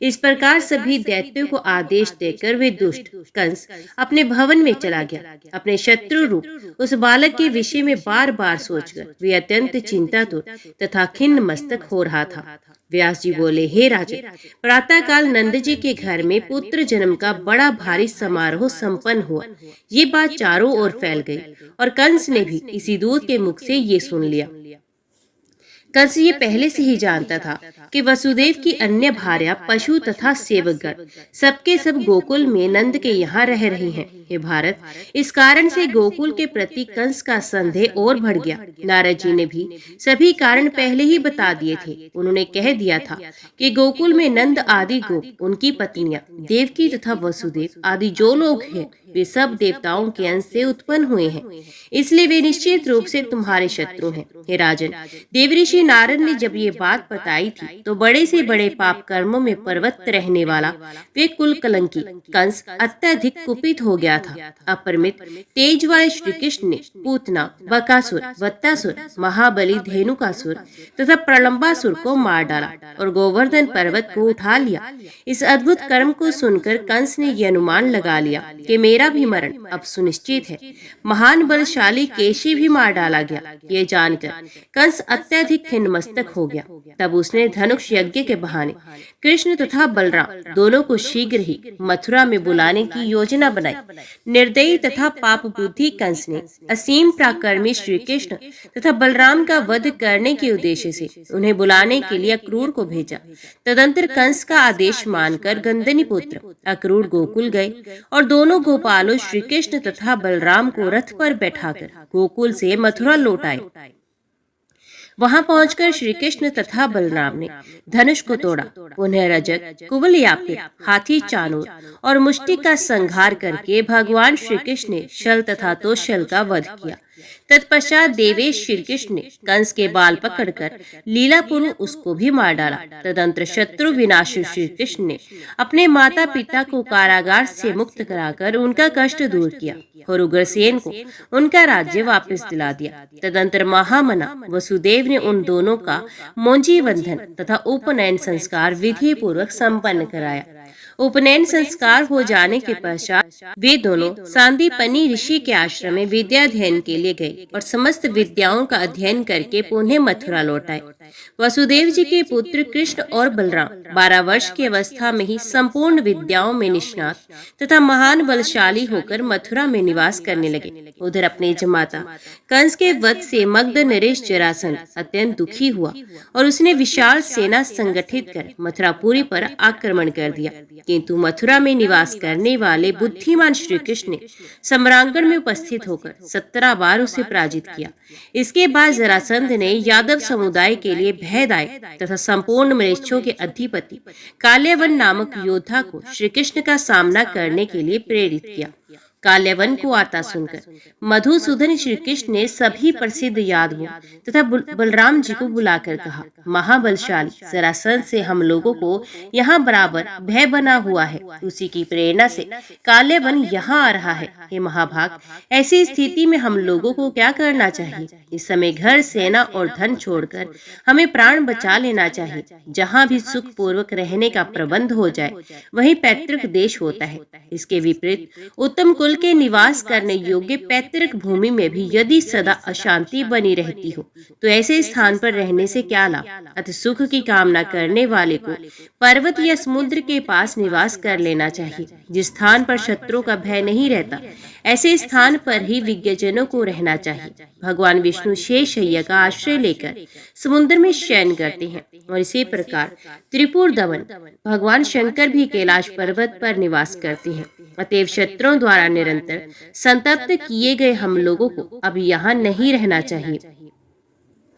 Speaker 1: इस प्रकार सभी दैत्यों को आदेश देकर वे दुष्ट कंस अपने भवन में चला गया। अपने शत्रु रूप उस बालक के विषय में बार बार सोचकर वे अत्यंत चिंतातुर तथा खिन्न मस्तक हो रहा था। व्यास जी बोले, हे राजन, प्रातः काल नंद जी के घर में पुत्र जन्म का बड़ा भारी समारोह संपन्न हुआ। ये बात चारों ओर फैल गई और कंस ने भी इसी दूत के मुख से ये सुन लिया। कंस ये पहले से ही जानता था कि वसुदेव की अन्य भार्या, पशु तथा सेवकगण सबके सब गोकुल में नंद के यहाँ रह रही हैं। हे भारत, इस कारण से गोकुल के प्रति कंस का संदेह और बढ़ गया। नारद जी ने भी सभी कारण पहले ही बता दिए थे। उन्होंने कह दिया था कि गोकुल में नंद आदि गोप, उनकी पत्नियां, देवकी तथा वसुदेव आदि जो लोग हैं वे सब देवताओं के अंश से उत्पन्न हुए हैं, इसलिए वे निश्चित रूप से तुम्हारे शत्रु हैं। हे राजन, देवऋषि नारद ने जब ये बात बताई थी तो बड़े से बड़े पाप कर्मों में पर्वत रहने वाला वे कुल कलंकी कंस अत्यधिक कुपित हो गया था। अपरिमित तेज वाले श्री कृष्ण ने पूतना, बकासुर, वत्तासुर, महाबली धेनुकासुर तथा प्रलंबासुर को मार डाला और गोवर्धन पर्वत को उठा लिया। इस अद्भुत कर्म को सुनकर कंस ने यह अनुमान लगा लिया कि मेरा भी मरण अब सुनिश्चित है। महान बलशाली केशी भी मार डाला गया। ये जानकर कंस अत्यधिक खिन्न मस्तक हो गया। तब उसने धनुष यज्ञ के बहाने कृष्ण तथा बलराम दोनों को शीघ्र ही मथुरा में बुलाने की योजना बनाई। निर्दयी तथा पाप बुद्धि कंस ने असीम पराक्रमी श्री कृष्ण तथा बलराम का वध करने के उद्देश्य से उन्हें बुलाने के लिए अक्रूर को भेजा। तदंतर कंस का आदेश मानकर गंदनी पुत्र अक्रूर गोकुल गए और दोनों गोपालों श्री कृष्ण तथा बलराम को रथ पर बैठाकर गोकुल से मथुरा लौट आए। वहां पहुंचकर श्री कृष्ण तथा बलराम ने धनुष को तोड़ा, पुनः रजक, कुवलयापित, हाथी चानूर और मुष्टि का संहार करके भगवान श्री कृष्ण ने शल तथा तोषल का वध किया। तत्पश्चात देवेश श्री कृष्ण ने कंस के बाल पकड़कर लीलापूर्वक उसको भी मार डाला। तदंतर शत्रु विनाशी श्री कृष्ण ने अपने माता पिता को कारागार से मुक्त कराकर उनका कष्ट दूर किया और उग्रसेन को उनका राज्य वापस दिला दिया। तदंतर महामना वसुदेव ने उन दोनों का मौंजी बंधन तथा उपनयन संस्कार विधि पूर्वक संपन्न कराया। उपनयन संस्कार हो जाने के पश्चात वे दोनों सांदीपनी ऋषि के आश्रम में विद्या अध्ययन के लिए गए और समस्त विद्याओं का अध्ययन करके पुनः मथुरा लौट आए। वसुदेव जी के पुत्र कृष्ण और बलराम 12 वर्ष की अवस्था में ही संपूर्ण विद्याओं में निष्णात तथा महान बलशाली होकर मथुरा में निवास करने लगे। उधर अपने जमाता कंस के वध से मग्ध नरेश जरासंध अत्यंत दुखी हुआ और उसने विशाल सेना संगठित कर मथुरापुरी पर आक्रमण कर दिया। किंतु मथुरा में निवास करने वाले बुद्धिमान श्री कृष्ण ने सम्रांगण में उपस्थित होकर 17 बार उसे पराजित किया। इसके बाद जरासंध ने यादव समुदाय के लिए भयदायक तथा संपूर्ण मलेच्छों के अधिपति काल्यवन नामक योद्धा को श्री कृष्ण का सामना करने के लिए प्रेरित किया। काल्यवन को आता सुनकर मधुसूदन श्री कृष्ण ने सभी प्रसिद्ध यादवों तथा बलराम जी को बुलाकर कहा, महाबलशाली जरासंध से हम लोगों को यहाँ बराबर भय बना हुआ है। उसी की प्रेरणा से काल्यवन यहाँ आ रहा है। हे महाभाग, ऐसी स्थिति में हम लोगों को क्या करना चाहिए? इस समय घर, सेना और धन छोड़कर हमें प्राण बचा लेना चाहिए। जहाँ भी सुख पूर्वक रहने का प्रबंध हो जाए वहीं पैतृक देश होता है। इसके विपरीत उत्तम कुल के निवास करने योग्य पैतृक भूमि में भी यदि सदा अशांति बनी रहती हो तो ऐसे स्थान पर रहने से क्या लाभ? अतः सुख की कामना करने वाले को पर्वत या समुद्र के पास निवास कर लेना चाहिए। जिस स्थान पर शत्रु का भय नहीं रहता ऐसे स्थान पर ही विज्ञजनों को रहना चाहिए। भगवान विष्णु शेषशय्या का आश्रय लेकर समुद्र में शयन करते हैं और इसी प्रकार त्रिपुर दमन भगवान शंकर भी कैलाश पर्वत पर निवास करते हैं। अतएव शत्रुओं द्वारा निरंतर संतप्त किए गए हम लोगों को अब यहाँ नहीं रहना चाहिए।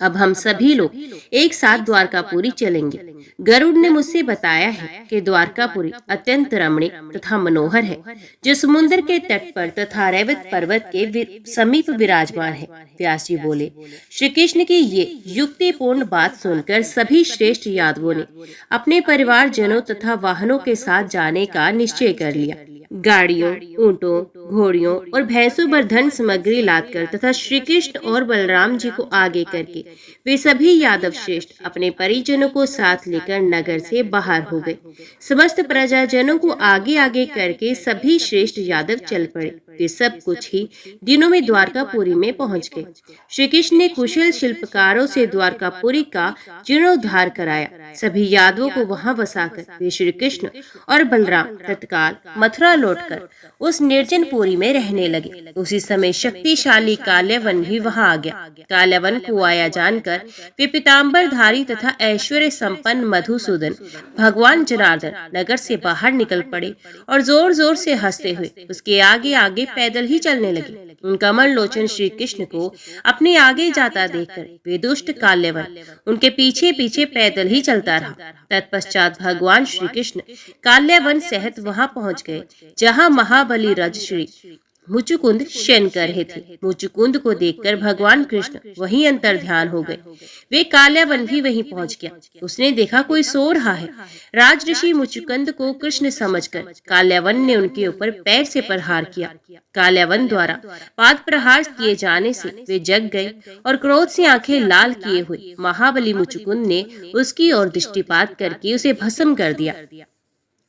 Speaker 1: अब हम सभी लोग एक साथ द्वारकापुरी चलेंगे। गरुड़ ने मुझसे बताया है कि द्वारकापुरी अत्यंत रमणीक तथा मनोहर है, जो समुद्र के तट पर तथा रैवत पर्वत के समीप विराजमान है। व्यास जी बोले, श्री कृष्ण की ये युक्तिपूर्ण बात सुनकर सभी श्रेष्ठ यादवों ने अपने परिवार जनों तथा वाहनों के साथ जाने का निश्चय कर लिया। गाड़ियों, ऊंटों, घोड़ियों और भैंसों पर धन सामग्री लादकर तथा श्री कृष्ण और बलराम जी को आगे करके वे सभी यादव श्रेष्ठ अपने परिजनों को साथ लेकर नगर से बाहर हो गए। समस्त प्रजाजनों को आगे आगे करके सभी श्रेष्ठ यादव चल पड़े। वे सब कुछ ही दिनों में द्वारकापुरी में पहुंच गए। श्री कृष्ण ने कुशल शिल्पकारों से द्वारकापुरी का जीर्णोद्धार कराया। सभी यादवों को वहां बसाकर वे श्री कृष्ण और बलराम तत्काल मथुरा लौटकर उस निर्जन पुरी में रहने लगे। उसी समय शक्तिशाली काल्यवन भी वहां आ गया। काल्यवन को आया जानकर वे पीताम्बरधारी तथा ऐश्वर्य संपन्न मधुसूदन भगवान जनार्दन नगर से बाहर निकल पड़े और जोर जोर से हंसते हुए उसके आगे आगे पैदल ही चलने लगे। उन कमल लोचन श्री कृष्ण को अपने आगे जाता देखकर वे दुष्ट काल्यवन उनके पीछे पीछे पैदल ही चलता रहा। तत्पश्चात भगवान श्री कृष्ण काल्यवन सहित वहां पहुंच गए जहां महाबली रजश्री मुचुकुंद शयन कर रहे थे। मुचुकुंद को देखकर भगवान कृष्ण वहीं अंतर ध्यान हो गए। वे काल्यवन भी वहीं पहुंच गया। उसने देखा कोई सो रहा है। राज ऋषि मुचुकुंद को कृष्ण समझकर काल्यवन ने उनके ऊपर पैर से प्रहार किया। काल्यवन द्वारा पाद प्रहार किए जाने से वे जग गए और क्रोध से आंखें लाल किए हुए महाबली मुचुकुंद ने उसकी ओर दृष्टिपात करके उसे भस्म कर दिया।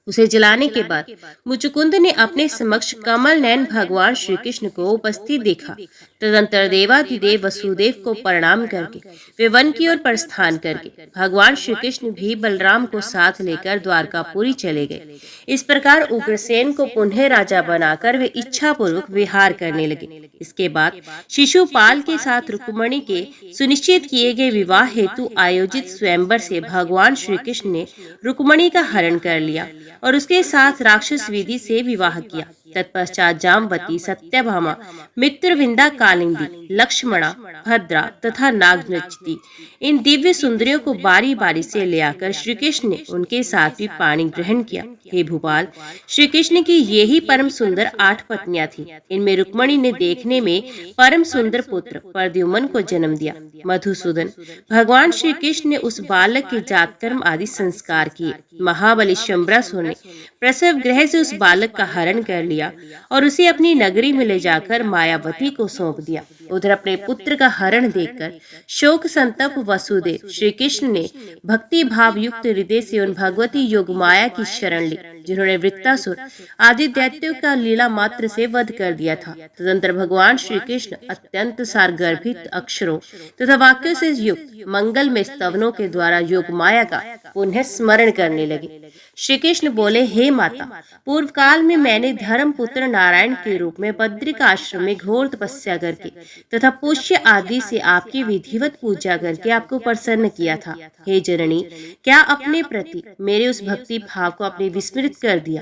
Speaker 1: उसे जलाने के बाद मुचुकुंद ने अपने समक्ष कमल नयन भगवान श्री कृष्ण को उपस्थित देखा। तदंतर देवाधिदेव वसुदेव को प्रणाम करके वे वन की ओर प्रस्थान करके भगवान श्री कृष्ण भी बलराम को साथ लेकर द्वारकापुरी चले गए। इस प्रकार उग्रसेन को पुनः राजा बनाकर वे इच्छा पूर्वक विहार करने लगे। इसके बाद शिशुपाल के साथ रुक्मणी के सुनिश्चित किए गए विवाह हेतु आयोजित स्वयंवर से भगवान श्री कृष्ण ने रुक्मणी का हरण कर लिया और उसके साथ राक्षस विधि से विवाह किया। तत्पश्चात जामवती, सत्यभामा, मित्रविंदा, कालिंदी, लक्ष्मणा, भद्रा तथा नागनृत्यति इन दिव्य सुंदरियों को बारी बारी से ले आकर श्री कृष्ण ने उनके साथ भी पानी ग्रहण किया। हे भूपाल, श्री कृष्ण की यही परम सुंदर 8 पत्नियां थी। इनमें रुक्मणी ने देखने में परम सुंदर पुत्र प्रद्युम्न को जन्म दिया। मधुसूदन, भगवान श्री कृष्ण ने उस बालक के जातकर्म आदि संस्कार किए। महाबली शंबरासुर ने प्रसव गृह से उस बालक का हरण कर लिया और उसे अपनी नगरी में ले जाकर मायावती को सौंप दिया। उधर अपने पुत्र का हरण देखकर शोक संतप्त वसुदेव श्री कृष्ण ने भक्ति भाव युक्त हृदय से उन भगवती योग माया की शरण ली, जिन्होंने वृत्तासुर आदि दैत्यों का लीला मात्र से वध कर दिया था। तदंतर भगवान श्री कृष्ण अत्यंत सारगर्भित अक्षरों तथा वाक्यों से युक्त मंगल में स्तवनों के द्वारा योग माया का पुनः स्मरण करने लगे। श्री कृष्ण बोले, हे माता, पूर्व काल में मैंने धर्म पुत्र नारायण के रूप में बद्रिक आश्रम में घोर तपस्या करके तथा पुष्य आदि से आपकी विधिवत पूजा करके आपको प्रसन्न किया था। हे जननी, क्या अपने प्रति मेरे उस भक्ति भाव को आपने विस्मृत कर दिया?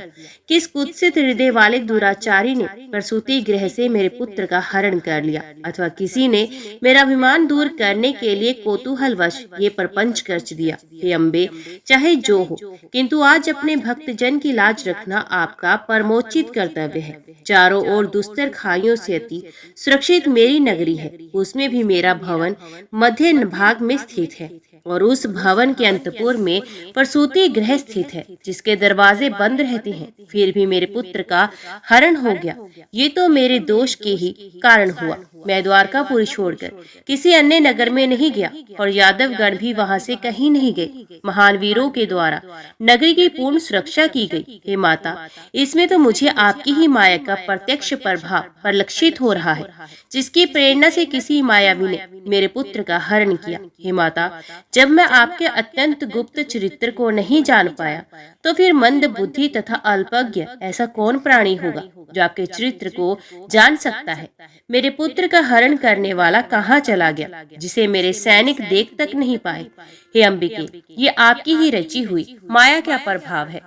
Speaker 1: किस कुत्सित हृदय वाले दुराचारी ने प्रसूति गृह से मेरे पुत्र का हरण कर लिया, अथवा किसी ने मेरा अभिमान दूर करने के लिए कौतूहलवश ये प्रपंच कर्च दिया? हे अम्बे, चाहे जो हो, किंतु आज अपने भक्तजन की लाज रखना आपका परमोचित कर्तव्य है। चारों ओर दुस्तर खाइयों से अति सुरक्षित मेरी नगरी है, उसमें भी मेरा भवन मध्य भाग में स्थित है और उस भवन के अंतपुर में प्रसूति गृह स्थित है, जिसके दरवाजे बंद रहते हैं। फिर भी मेरे पुत्र का हरण हो गया, ये तो मेरे दोष के ही कारण हुआ। मैं द्वारकापुरी छोड़कर किसी अन्य नगर में नहीं गया और यादवगण भी वहां से कहीं नहीं गए। महान वीरों के द्वारा नगरी की पूर्ण सुरक्षा की गई। हे माता, इसमें तो मुझे आपकी ही माया का प्रत्यक्ष प्रभाव परिलक्षित हो रहा है, जिसकी प्रेरणा से किसी मायावी ने मेरे पुत्र का हरण किया। हे माता, जब मैं आपके अत्यंत गुप्त चरित्र को नहीं जान पाया, तो फिर मंद बुद्धि तथा अल्पज्ञ ऐसा कौन प्राणी होगा जो आपके चरित्र को जान सकता है? मेरे पुत्र का हरण करने वाला कहाँ चला गया, जिसे मेरे सैनिक देख तक नहीं पाए? हे अंबिके, ये आपकी ही रची हुई माया का प्रभाव है।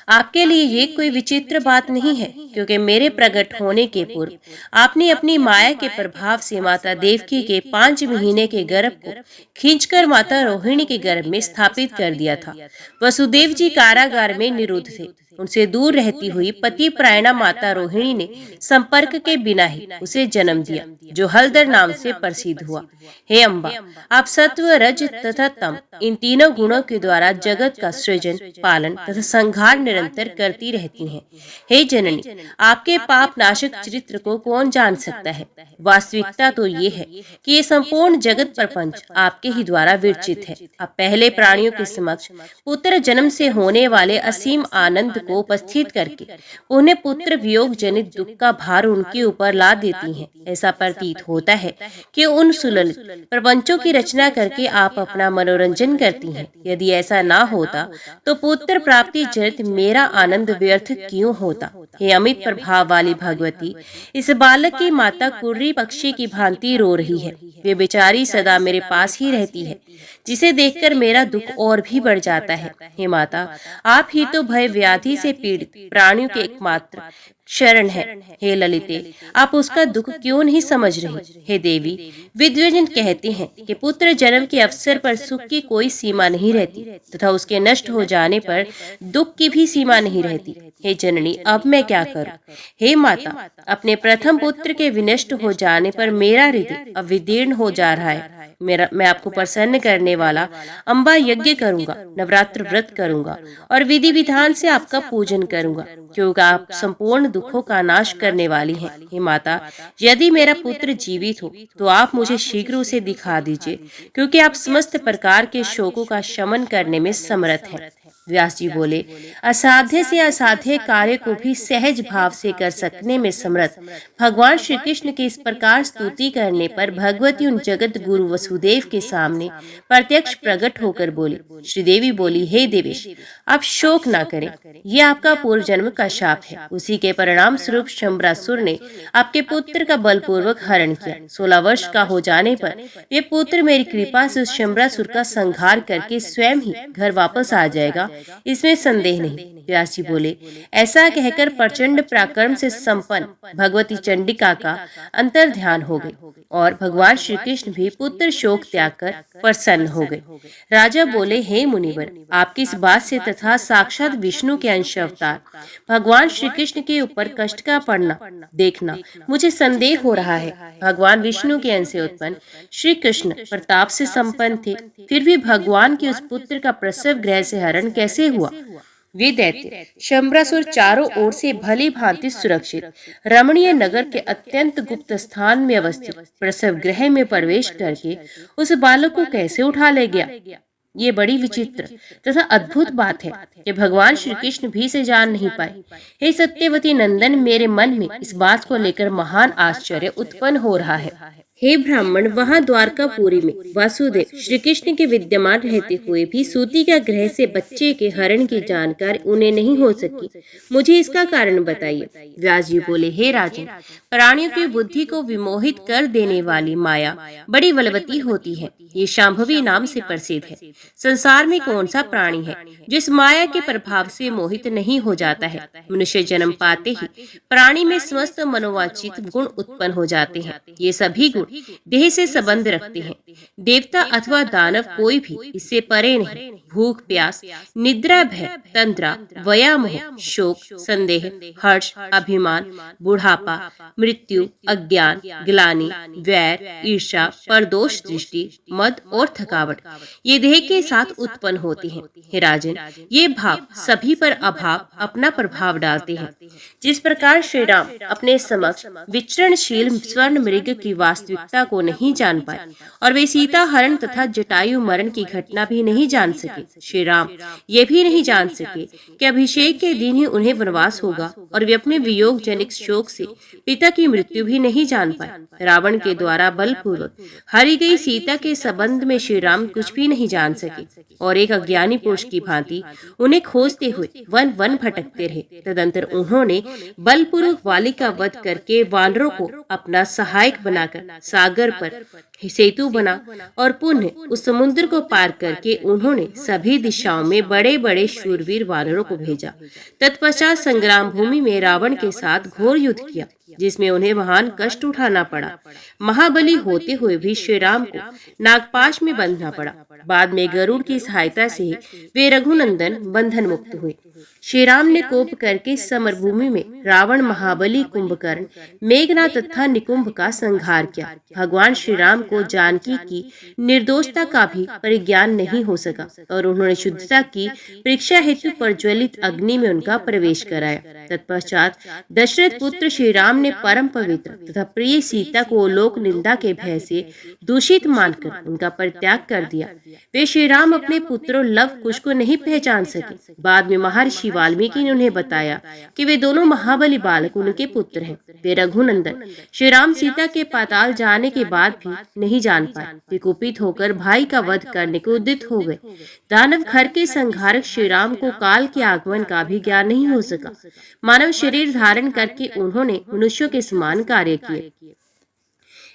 Speaker 1: आपके लिए ये कोई विचित्र बात नहीं है, क्योंकि मेरे प्रकट होने के पूर्व आपने अपनी माया के प्रभाव से माता देवकी के 5 महीने के गर्भ को खींचकर माता रोहिणी के गर्भ में स्थापित कर दिया था। वसुदेव जी कारागार में निरुद्ध थे। उनसे दूर रहती हुई पति प्रायणा माता रोहिणी ने संपर्क के बिना ही उसे जन्म दिया, जो हलधर नाम से प्रसिद्ध हुआ। हे अम्बा, आप सत्व, रज तथा तम इन तीनों गुणों के द्वारा जगत का सृजन, पालन तथा संहार निरंतर करती रहती हैं। हे जननी, आपके पाप नाशक चरित्र को कौन जान सकता है? वास्तविकता तो ये है कि ये संपूर्ण जगत प्रपंच आपके ही द्वारा विरचित है। आप पहले प्राणियों के समक्ष पुत्र जन्म से होने वाले असीम आनंद को उपस्थित करके उन्हें पुत्र वियोग जनित दुख का भार उनके ऊपर ला देती हैं। ऐसा प्रतीत होता है कि उन सुललित प्रपंचों की रचना करके आप अपना मनोरंजन करती हैं। यदि ऐसा ना होता तो पुत्र प्राप्ति जनित मेरा आनंद व्यर्थ क्यों होता? हे अमित प्रभाव वाली भगवती, इस बालक की माता कुर्री पक्षी की भांति रो रही है। वे बेचारी सदा मेरे पास ही रहती है, जिसे देखकर मेरा दुख और भी बढ़ जाता है। हे माता, आप ही तो भय व्याधि से पीड़ित प्राणियों के एकमात्र शरण है। हे ललिते, आप उसका दुख क्यों नहीं समझ रही? हे देवी, विद्वजन कहते हैं कि पुत्र जन्म के अवसर पर सुख की कोई सीमा नहीं रहती तथा उसके नष्ट हो जाने पर दुख की भी सीमा नहीं रहती। हे जननी, अब मैं क्या करूं? हे माता, अपने प्रथम पुत्र के विनष्ट हो जाने पर मेरा हृदय अब विदीर्ण हो जा रहा है। मैं आपको प्रसन्न करने वाला अम्बा यज्ञ करूंगा, नवरात्र व्रत करूंगा और विधि विधान से आपका पूजन करूंगा, क्योंकि आप संपूर्ण दुखों का नाश करने वाली हैं। हे माता, यदि मेरा पुत्र जीवित हो तो आप मुझे शीघ्र उसे दिखा दीजिए, क्योंकि आप समस्त प्रकार के शोकों का शमन करने में समर्थ हैं। व्यास जी बोले, असाध्य से असाध्य कार्य को भी सहज भाव से कर सकने में समर्थ भगवान श्री कृष्ण की इस प्रकार स्तुति करने पर भगवती उन जगत गुरु वसुदेव के सामने प्रत्यक्ष प्रकट होकर बोली। श्रीदेवी बोली, हे देवेश, आप शोक ना करें, ये आपका पूर्व जन्म का शाप है। उसी के परिणाम स्वरूप शंबरासुर ने आपके पुत्र का बलपूर्वक हरण किया। 16 वर्ष का हो जाने पर ये पुत्र मेरी कृपा से उस शंबरासुर का संहार करके स्वयं ही घर वापस आ जाएगा इसमें संदेह नहीं। व्यास जी बोले, ऐसा कहकर प्रचंड पराक्रम से संपन्न भगवती चंडिका का अंतर ध्यान हो गई और भगवान श्री कृष्ण भी पुत्र शोक त्याग कर प्रसन्न हो गए। राजा बोले, हे मुनिवर, आपकी इस बात से तथा साक्षात विष्णु के अंश अवतार भगवान श्री कृष्ण के ऊपर कष्ट का पड़ना देखना मुझे संदेह हो रहा है। भगवान विष्णु के अंश से उत्पन्न श्री कृष्ण प्रताप से संपन्न थे, फिर भी भगवान के उस पुत्र का प्रसव गृह से हरण कैसे हुआ? वे दैत्य शंबरासुर चारों ओर से भली भांति सुरक्षित रमणीय नगर के अत्यंत गुप्त स्थान में अवस्थित प्रसव गृह में प्रवेश करके उस बालक को कैसे उठा ले गया? ये बड़ी विचित्र तथा अद्भुत बात है कि भगवान श्री कृष्ण भी से जान नहीं पाए। हे सत्यवती नंदन, मेरे मन में इस बात को लेकर महान आश्चर्य उत्पन्न हो रहा है। हे ब्राह्मण, वहाँ द्वारकापुरी में वासुदेव श्री कृष्ण के विद्यमान रहते हुए भी सूती का ग्रह से बच्चे के हरण की जानकारी उन्हें नहीं हो सकी। मुझे इसका कारण बताइए। व्यास जी बोले, हे राजन, प्राणियों की बुद्धि को विमोहित कर देने वाली माया बड़ी बलवती होती है। ये शांभवी नाम से प्रसिद्ध है। संसार में कौन सा प्राणी है जिस माया के प्रभाव से मोहित नहीं हो जाता है? मनुष्य जन्म पाते ही प्राणी में समस्त मनोवांछित गुण उत्पन्न हो जाते हैं। ये सभी गुण देह से संबंध रखते हैं। देवता अथवा दानव कोई भी इससे परे नहीं। भूख प्यास, निद्रा भय, तंद्रा, व्यामोह, शोक, संदेह, हर्ष, अभिमान, बुढ़ापा, मृत्यु, अज्ञान, ग्लानि, वैर, ईर्ष्या, परदोष दृष्टि, मद और थकावट ये देह के साथ उत्पन्न होती हैं। हे राजन, ये भाव सभी पर अभाव अपना प्रभाव डालते हैं। जिस प्रकार श्री राम अपने समक्ष विचरणशील स्वर्ण मृग की वास्तविकता को नहीं जान पाए और वे सीता हरण तथा जटायु मरण की घटना भी नहीं जान सके, श्री राम ये भी नहीं जान सके कि अभिषेक के दिन ही उन्हें वनवास होगा और वे अपने वियोग जनित शोक से पिता की मृत्यु भी नहीं जान पाए। रावण के द्वारा बलपूर्वक हरी गई सीता के संबंध में श्री राम कुछ भी नहीं जान सके और एक अज्ञानी पुरुष की भांति उन्हें खोजते हुए वन वन भटकते रहे। तदंतर उन्होंने बलपूर्वक वाली का वध करके वानरों को अपना सहायक बनाकर सागर पर सेतु बना और पुनः उस समुद्र को पार करके उन्होंने सभी दिशाओं में बड़े बड़े शूरवीर वानरों को भेजा। तत्पश्चात संग्राम भूमि में रावण के साथ घोर युद्ध किया, जिसमें उन्हें महान कष्ट उठाना पड़ा। महाबली होते हुए भी श्री राम को नागपाश में बंधना पड़ा। बाद में गरुड़ की सहायता से वे रघुनंदन बंधन मुक्त हुए। श्री राम ने कोप करके समरभूमि में रावण, महाबली, कुंभकर्ण, मेघनाथ तथा निकुंभ का संहार किया। भगवान श्री राम को जानकी की निर्दोषता का भी परिज्ञान नहीं हो सका और उन्होंने शुद्धता की परीक्षा हेतु प्रज्वलित अग्नि में उनका प्रवेश कराया। तत्पश्चात दशरथ पुत्र श्री राम ने परम पवित्र तथा प्रिय सीता को लोक निंदा के भय से दूषित मानकर उनका परित्याग कर दिया। वे श्री राम अपने पुत्रों लव कुश को नहीं पहचान सके। बाद में महर्षि वाल्मीकि ने उन्हें बताया कि वे दोनों महाबली बालक उनके पुत्र हैं। वे रघुनंदन श्री राम सीता के पाताल जाने के बाद भी नहीं जान पाए। वे कुपित होकर भाई का वध करने को उद्यत हो गए। दानव घर के संहारक श्री राम को काल के आगमन का भी ज्ञान नहीं हो सका। मानव शरीर धारण करके उन्होंने मनुष्यों के समान कार्य किए।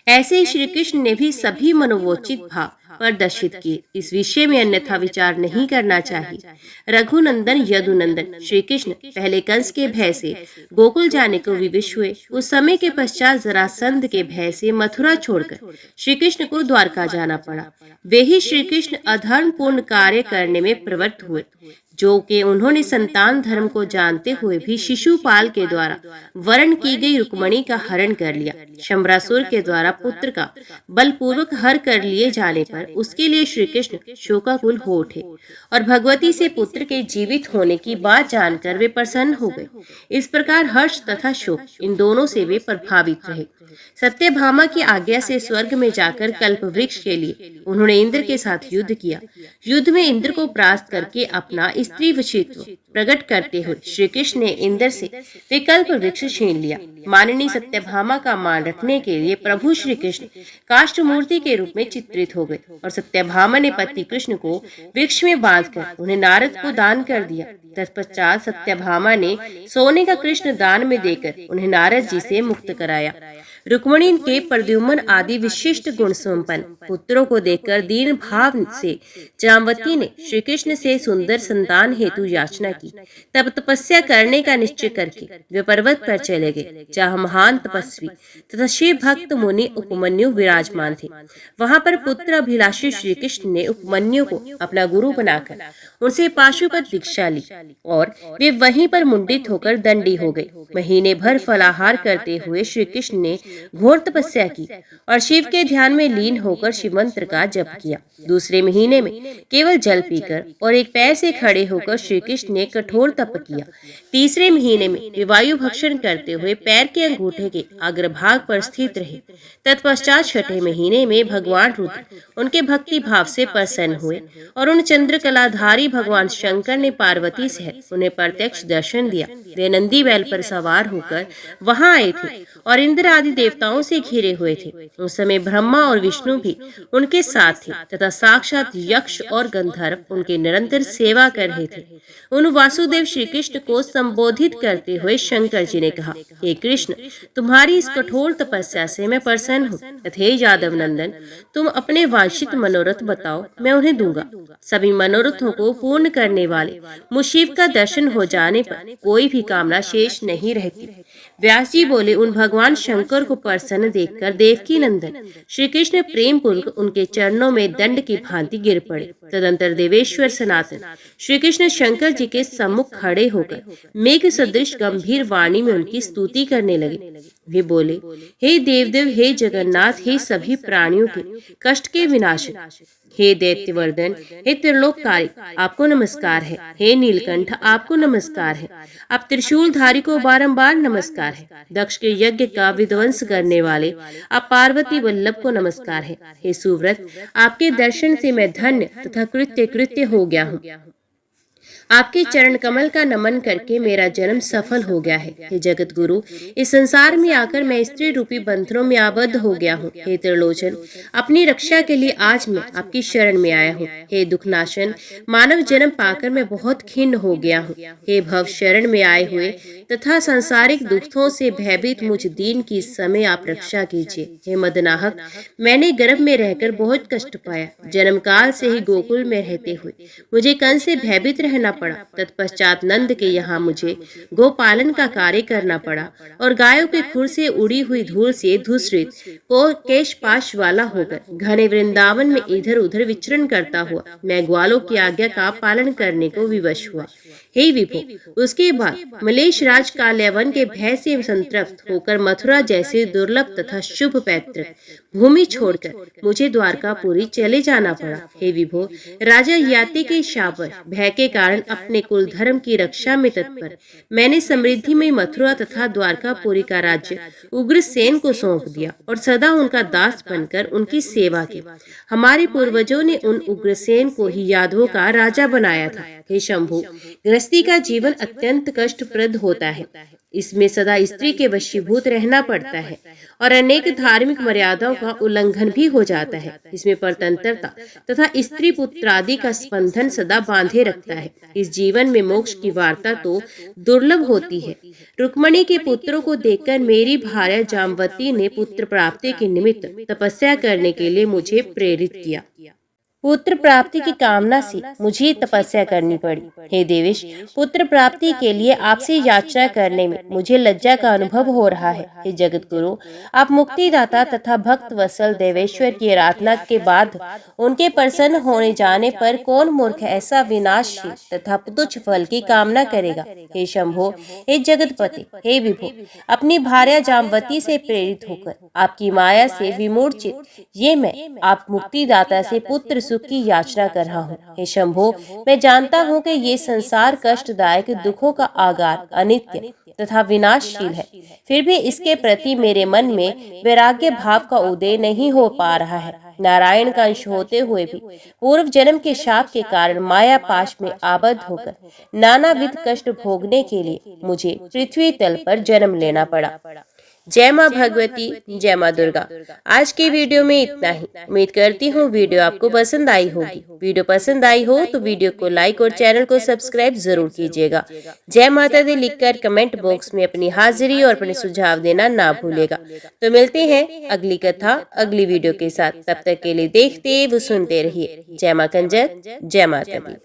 Speaker 1: ऐसे ही श्री कृष्ण ने भी सभी मनोवोचित भाव प्रदर्शित किए। इस विषय में अन्यथा विचार नहीं करना चाहिए। रघुनंदन यदुनंदन श्री कृष्ण पहले कंस के भय से गोकुल जाने को विवश हुए। उस समय के पश्चात जरासंध के भय से मथुरा छोड़कर श्री कृष्ण को द्वारका जाना पड़ा। वे ही श्री कृष्ण अधर्म पूर्ण कार्य करने में प्रवृत्त हुए, जो कि उन्होंने संतान धर्म को जानते हुए भी शिशुपाल के द्वारा वर्ण की गई रुक्मणी का हरण कर लिया। शंबरासुर के द्वारा पुत्र का बलपूर्वक हर कर लिए जाने पर उसके लिए श्री कृष्ण शोकाकुल हो उठे और भगवती से पुत्र के जीवित होने की बात जानकर वे प्रसन्न हो गए। इस प्रकार हर्ष तथा शोक इन दोनों से वे प्रभावित रहे। सत्यभामा की आज्ञा से स्वर्ग में जाकर कल्प वृक्ष के लिए उन्होंने इंद्र के साथ युद्ध किया। युद्ध में इंद्र को परास्त करके अपना स्त्री वशीत्व प्रकट करते हुए श्री कृष्ण ने इंद्र से विकल्प वृक्ष छीन लिया। माननी सत्यभामा का मान रखने के लिए प्रभु श्री कृष्ण काष्ठ मूर्ति के रूप में चित्रित हो गए और सत्यभामा ने पति कृष्ण को वृक्ष में बांधकर उन्हें नारद को दान कर दिया। तत्पश्चात सत्यभामा ने सोने का कृष्ण दान में देकर उन्हें नारद जी से मुक्त कराया। रुक्मिणी के प्रद्युम्न आदि विशिष्ट गुण संपन्न पुत्रों को देखकर दीन भाव से जामवती ने श्री कृष्ण से सुंदर संतान हेतु याचना की। तब तपस्या करने का निश्चय करके वे पर्वत पर चले गए, जहाँ महान तपस्वी तथा शिव भक्त मुनि उपमन्यु विराजमान थे। वहां पर पुत्र अभिलाषी श्री कृष्ण ने उपमन्यु को अपना गुरु बनाकर उनसे पाशुपत दीक्षा ली और वे वहीं पर मुंडित होकर दंडी हो गए। महीने भर फलाहार करते हुए श्री कृष्ण ने घोर तपस्या की और शिव के ध्यान में लीन होकर शिव मंत्र का जप किया। दूसरे महीने में केवल जल पीकर और एक पैर से खड़े होकर श्री कृष्ण ने कठोर तप किया। तीसरे महीने में वे वायु भक्षण करते हुए पैर के अंगूठे के अग्रभाग पर स्थित रहे। तत्पश्चात छठे महीने में भगवान रुद्र उनके भक्ति भाव से प्रसन्न हुए और उन चंद्रकलाधारी भगवान शंकर ने पार्वती सहित उन्हें प्रत्यक्ष दर्शन दिया। वे नंदी बैल पर सवार होकर वहां आए थे और इंद्र आदि देवताओं से घिरे हुए थे। उस समय ब्रह्मा और विष्णु भी उनके साथ थे तथा साक्षात यक्ष और गंधर्व उनके निरंतर सेवा कर रहे थे। उन वासुदेव श्री कृष्ण को संबोधित करते हुए शंकर जी ने कहा, हे कृष्ण, तुम्हारी इस कठोर तपस्या से मैं प्रसन्न हूँ। हे यादव नंदन, तुम अपने वांछित मनोरथ बताओ, मैं उन्हें दूंगा। सभी मनोरथों को पूर्ण करने वाले मुझ शिव का दर्शन हो जाने पर कोई भी कामना शेष नहीं रहती। व्यास जी बोले, उन भगवान शंकर को प्रसन्न देखकर देवकी नंदन श्री कृष्ण प्रेम पूर्वक उनके चरणों में दंड की भांति गिर पड़े। तदंतर देवेश्वर सनातन श्री कृष्ण शंकर जी के सम्मुख खड़े होकर मेघ सदृश गंभीर वाणी में उनकी स्तुति करने लगे। वे बोले, हे देवदेव, हे जगन्नाथ, हे सभी प्राणियों के कष्ट के विनाशक, हे दैत्यवर्धन, हे त्रिलोककारी, आपको नमस्कार है। हे नीलकंठ, आपको नमस्कार है। आप त्रिशूलधारी को बारंबार नमस्कार है। दक्ष के यज्ञ का विध्वंस करने वाले आप पार्वती वल्लभ को नमस्कार है। हे सुव्रत, आपके दर्शन से मैं धन्य तथा कृत्य हो गया हूँ। आपके चरण कमल का नमन करके मेरा जन्म सफल हो गया है। हे जगत गुरु, इस संसार में आकर मैं स्त्री रूपी बंधनों में आबद्ध हो गया हूँ। हे त्रिलोचन, अपनी रक्षा के लिए आज मैं आपकी शरण में आया हूँ। हे दुखनाशन, मानव जन्म पाकर मैं बहुत खिन्न हो गया हूँ। हे भव, शरण में आए हुए तथा सांसारिक दुखों से भयभीत मुझ दीन की इस समय आप रक्षा कीजिए। हे मदनाहक, मैंने गर्भ में रहकर बहुत कष्ट पाया। जन्म काल से ही गोकुल में रहते हुए मुझे कंस से भयभीत रहना पड़ा। तत्पश्चात नंद के यहाँ मुझे गोपालन का कार्य करना पड़ा और गायों के खुर से उड़ी हुई धूल से धूसरित को केश पाश वाला होकर घने वृंदावन में इधर उधर विचरण करता हुआ मैं ग्वालों की आज्ञा का पालन करने को विवश हुआ। हे विभो, उसके बाद मलेश राज काल्यावन के भय से संतप्त होकर मथुरा जैसे दुर्लभ तथा शुभ पैतृक भूमि छोड़कर मुझे द्वारकापुरी चले जाना पड़ा। हे विभो, राजा याति के शाप भय के कारण अपने कुल धर्म की रक्षा में तत्पर मैंने समृद्धि में मथुरा तथा द्वारकापुरी का राज्य उग्रसेन को सौंप दिया और सदा उनका दास बनकर उनकी सेवा की। हमारे पूर्वजों ने उन उग्रसेन को ही यादवों का राजा बनाया था। हे शंभु, गृहस्थी का जीवन अत्यंत कष्टप्रद होता है। इसमें सदा स्त्री के वशीभूत रहना पड़ता है और अनेक धार्मिक मर्यादाओं का उल्लंघन भी हो जाता है। इसमें परतंत्रता तथा स्त्री पुत्रादि का स्पंदन सदा बांधे रखता है। इस जीवन में मोक्ष की वार्ता तो दुर्लभ होती है। रुक्मिणी के पुत्रों को देखकर मेरी भार्या जामवती ने पुत्र प्राप्ति के निमित्त तपस्या करने के लिए मुझे प्रेरित किया। पुत्र प्राप्ति की कामना से मुझे तपस्या करनी पड़ी। हे देवेश, पुत्र प्राप्ति के लिए आपसे याचना करने में मुझे लज्जा का अनुभव हो रहा है। हे जगत गुरु, आप मुक्तिदाता तथा भक्त वत्सल देवेश्वर की आराधना के बाद उनके प्रसन्न होने जाने पर कौन मूर्ख ऐसा विनाशशील तथा तुच्छ फल की कामना करेगा। हे शंभो, हे जगतपति, हे विभो, अपनी भार्या जामवती से प्रेरित होकर आपकी माया से विमूर्छित ये मैं आप मुक्तिदाता से पुत्र सुख की याचना कर रहा हूँ। हे शंभो, मैं जानता हूँ कि ये संसार कष्टदायक दुखों का आगार अनित्य तथा विनाशशील है, फिर भी इसके प्रति मेरे मन में वैराग्य भाव का उदय नहीं हो पा रहा है। नारायण का अंश होते हुए भी पूर्व जन्म के शाप के कारण माया पाश में आबद्ध होकर नानाविध कष्ट भोगने के लिए मुझे पृथ्वी तल पर जन्म लेना पड़ा। जय माँ भगवती, जय माँ दुर्गा। आज के वीडियो में इतना ही। उम्मीद करती हूँ वीडियो आपको पसंद आई होगी। वीडियो पसंद आई हो तो वीडियो को लाइक और चैनल को सब्सक्राइब जरूर कीजिएगा। जय माता दी लिखकर कमेंट बॉक्स में अपनी हाजिरी और अपने सुझाव देना ना भूलेगा। तो मिलते हैं अगली कथा अगली वीडियो के साथ। तब तक के लिए देखते व सुनते रहिए। जय माँ कंजर, जय माता दी।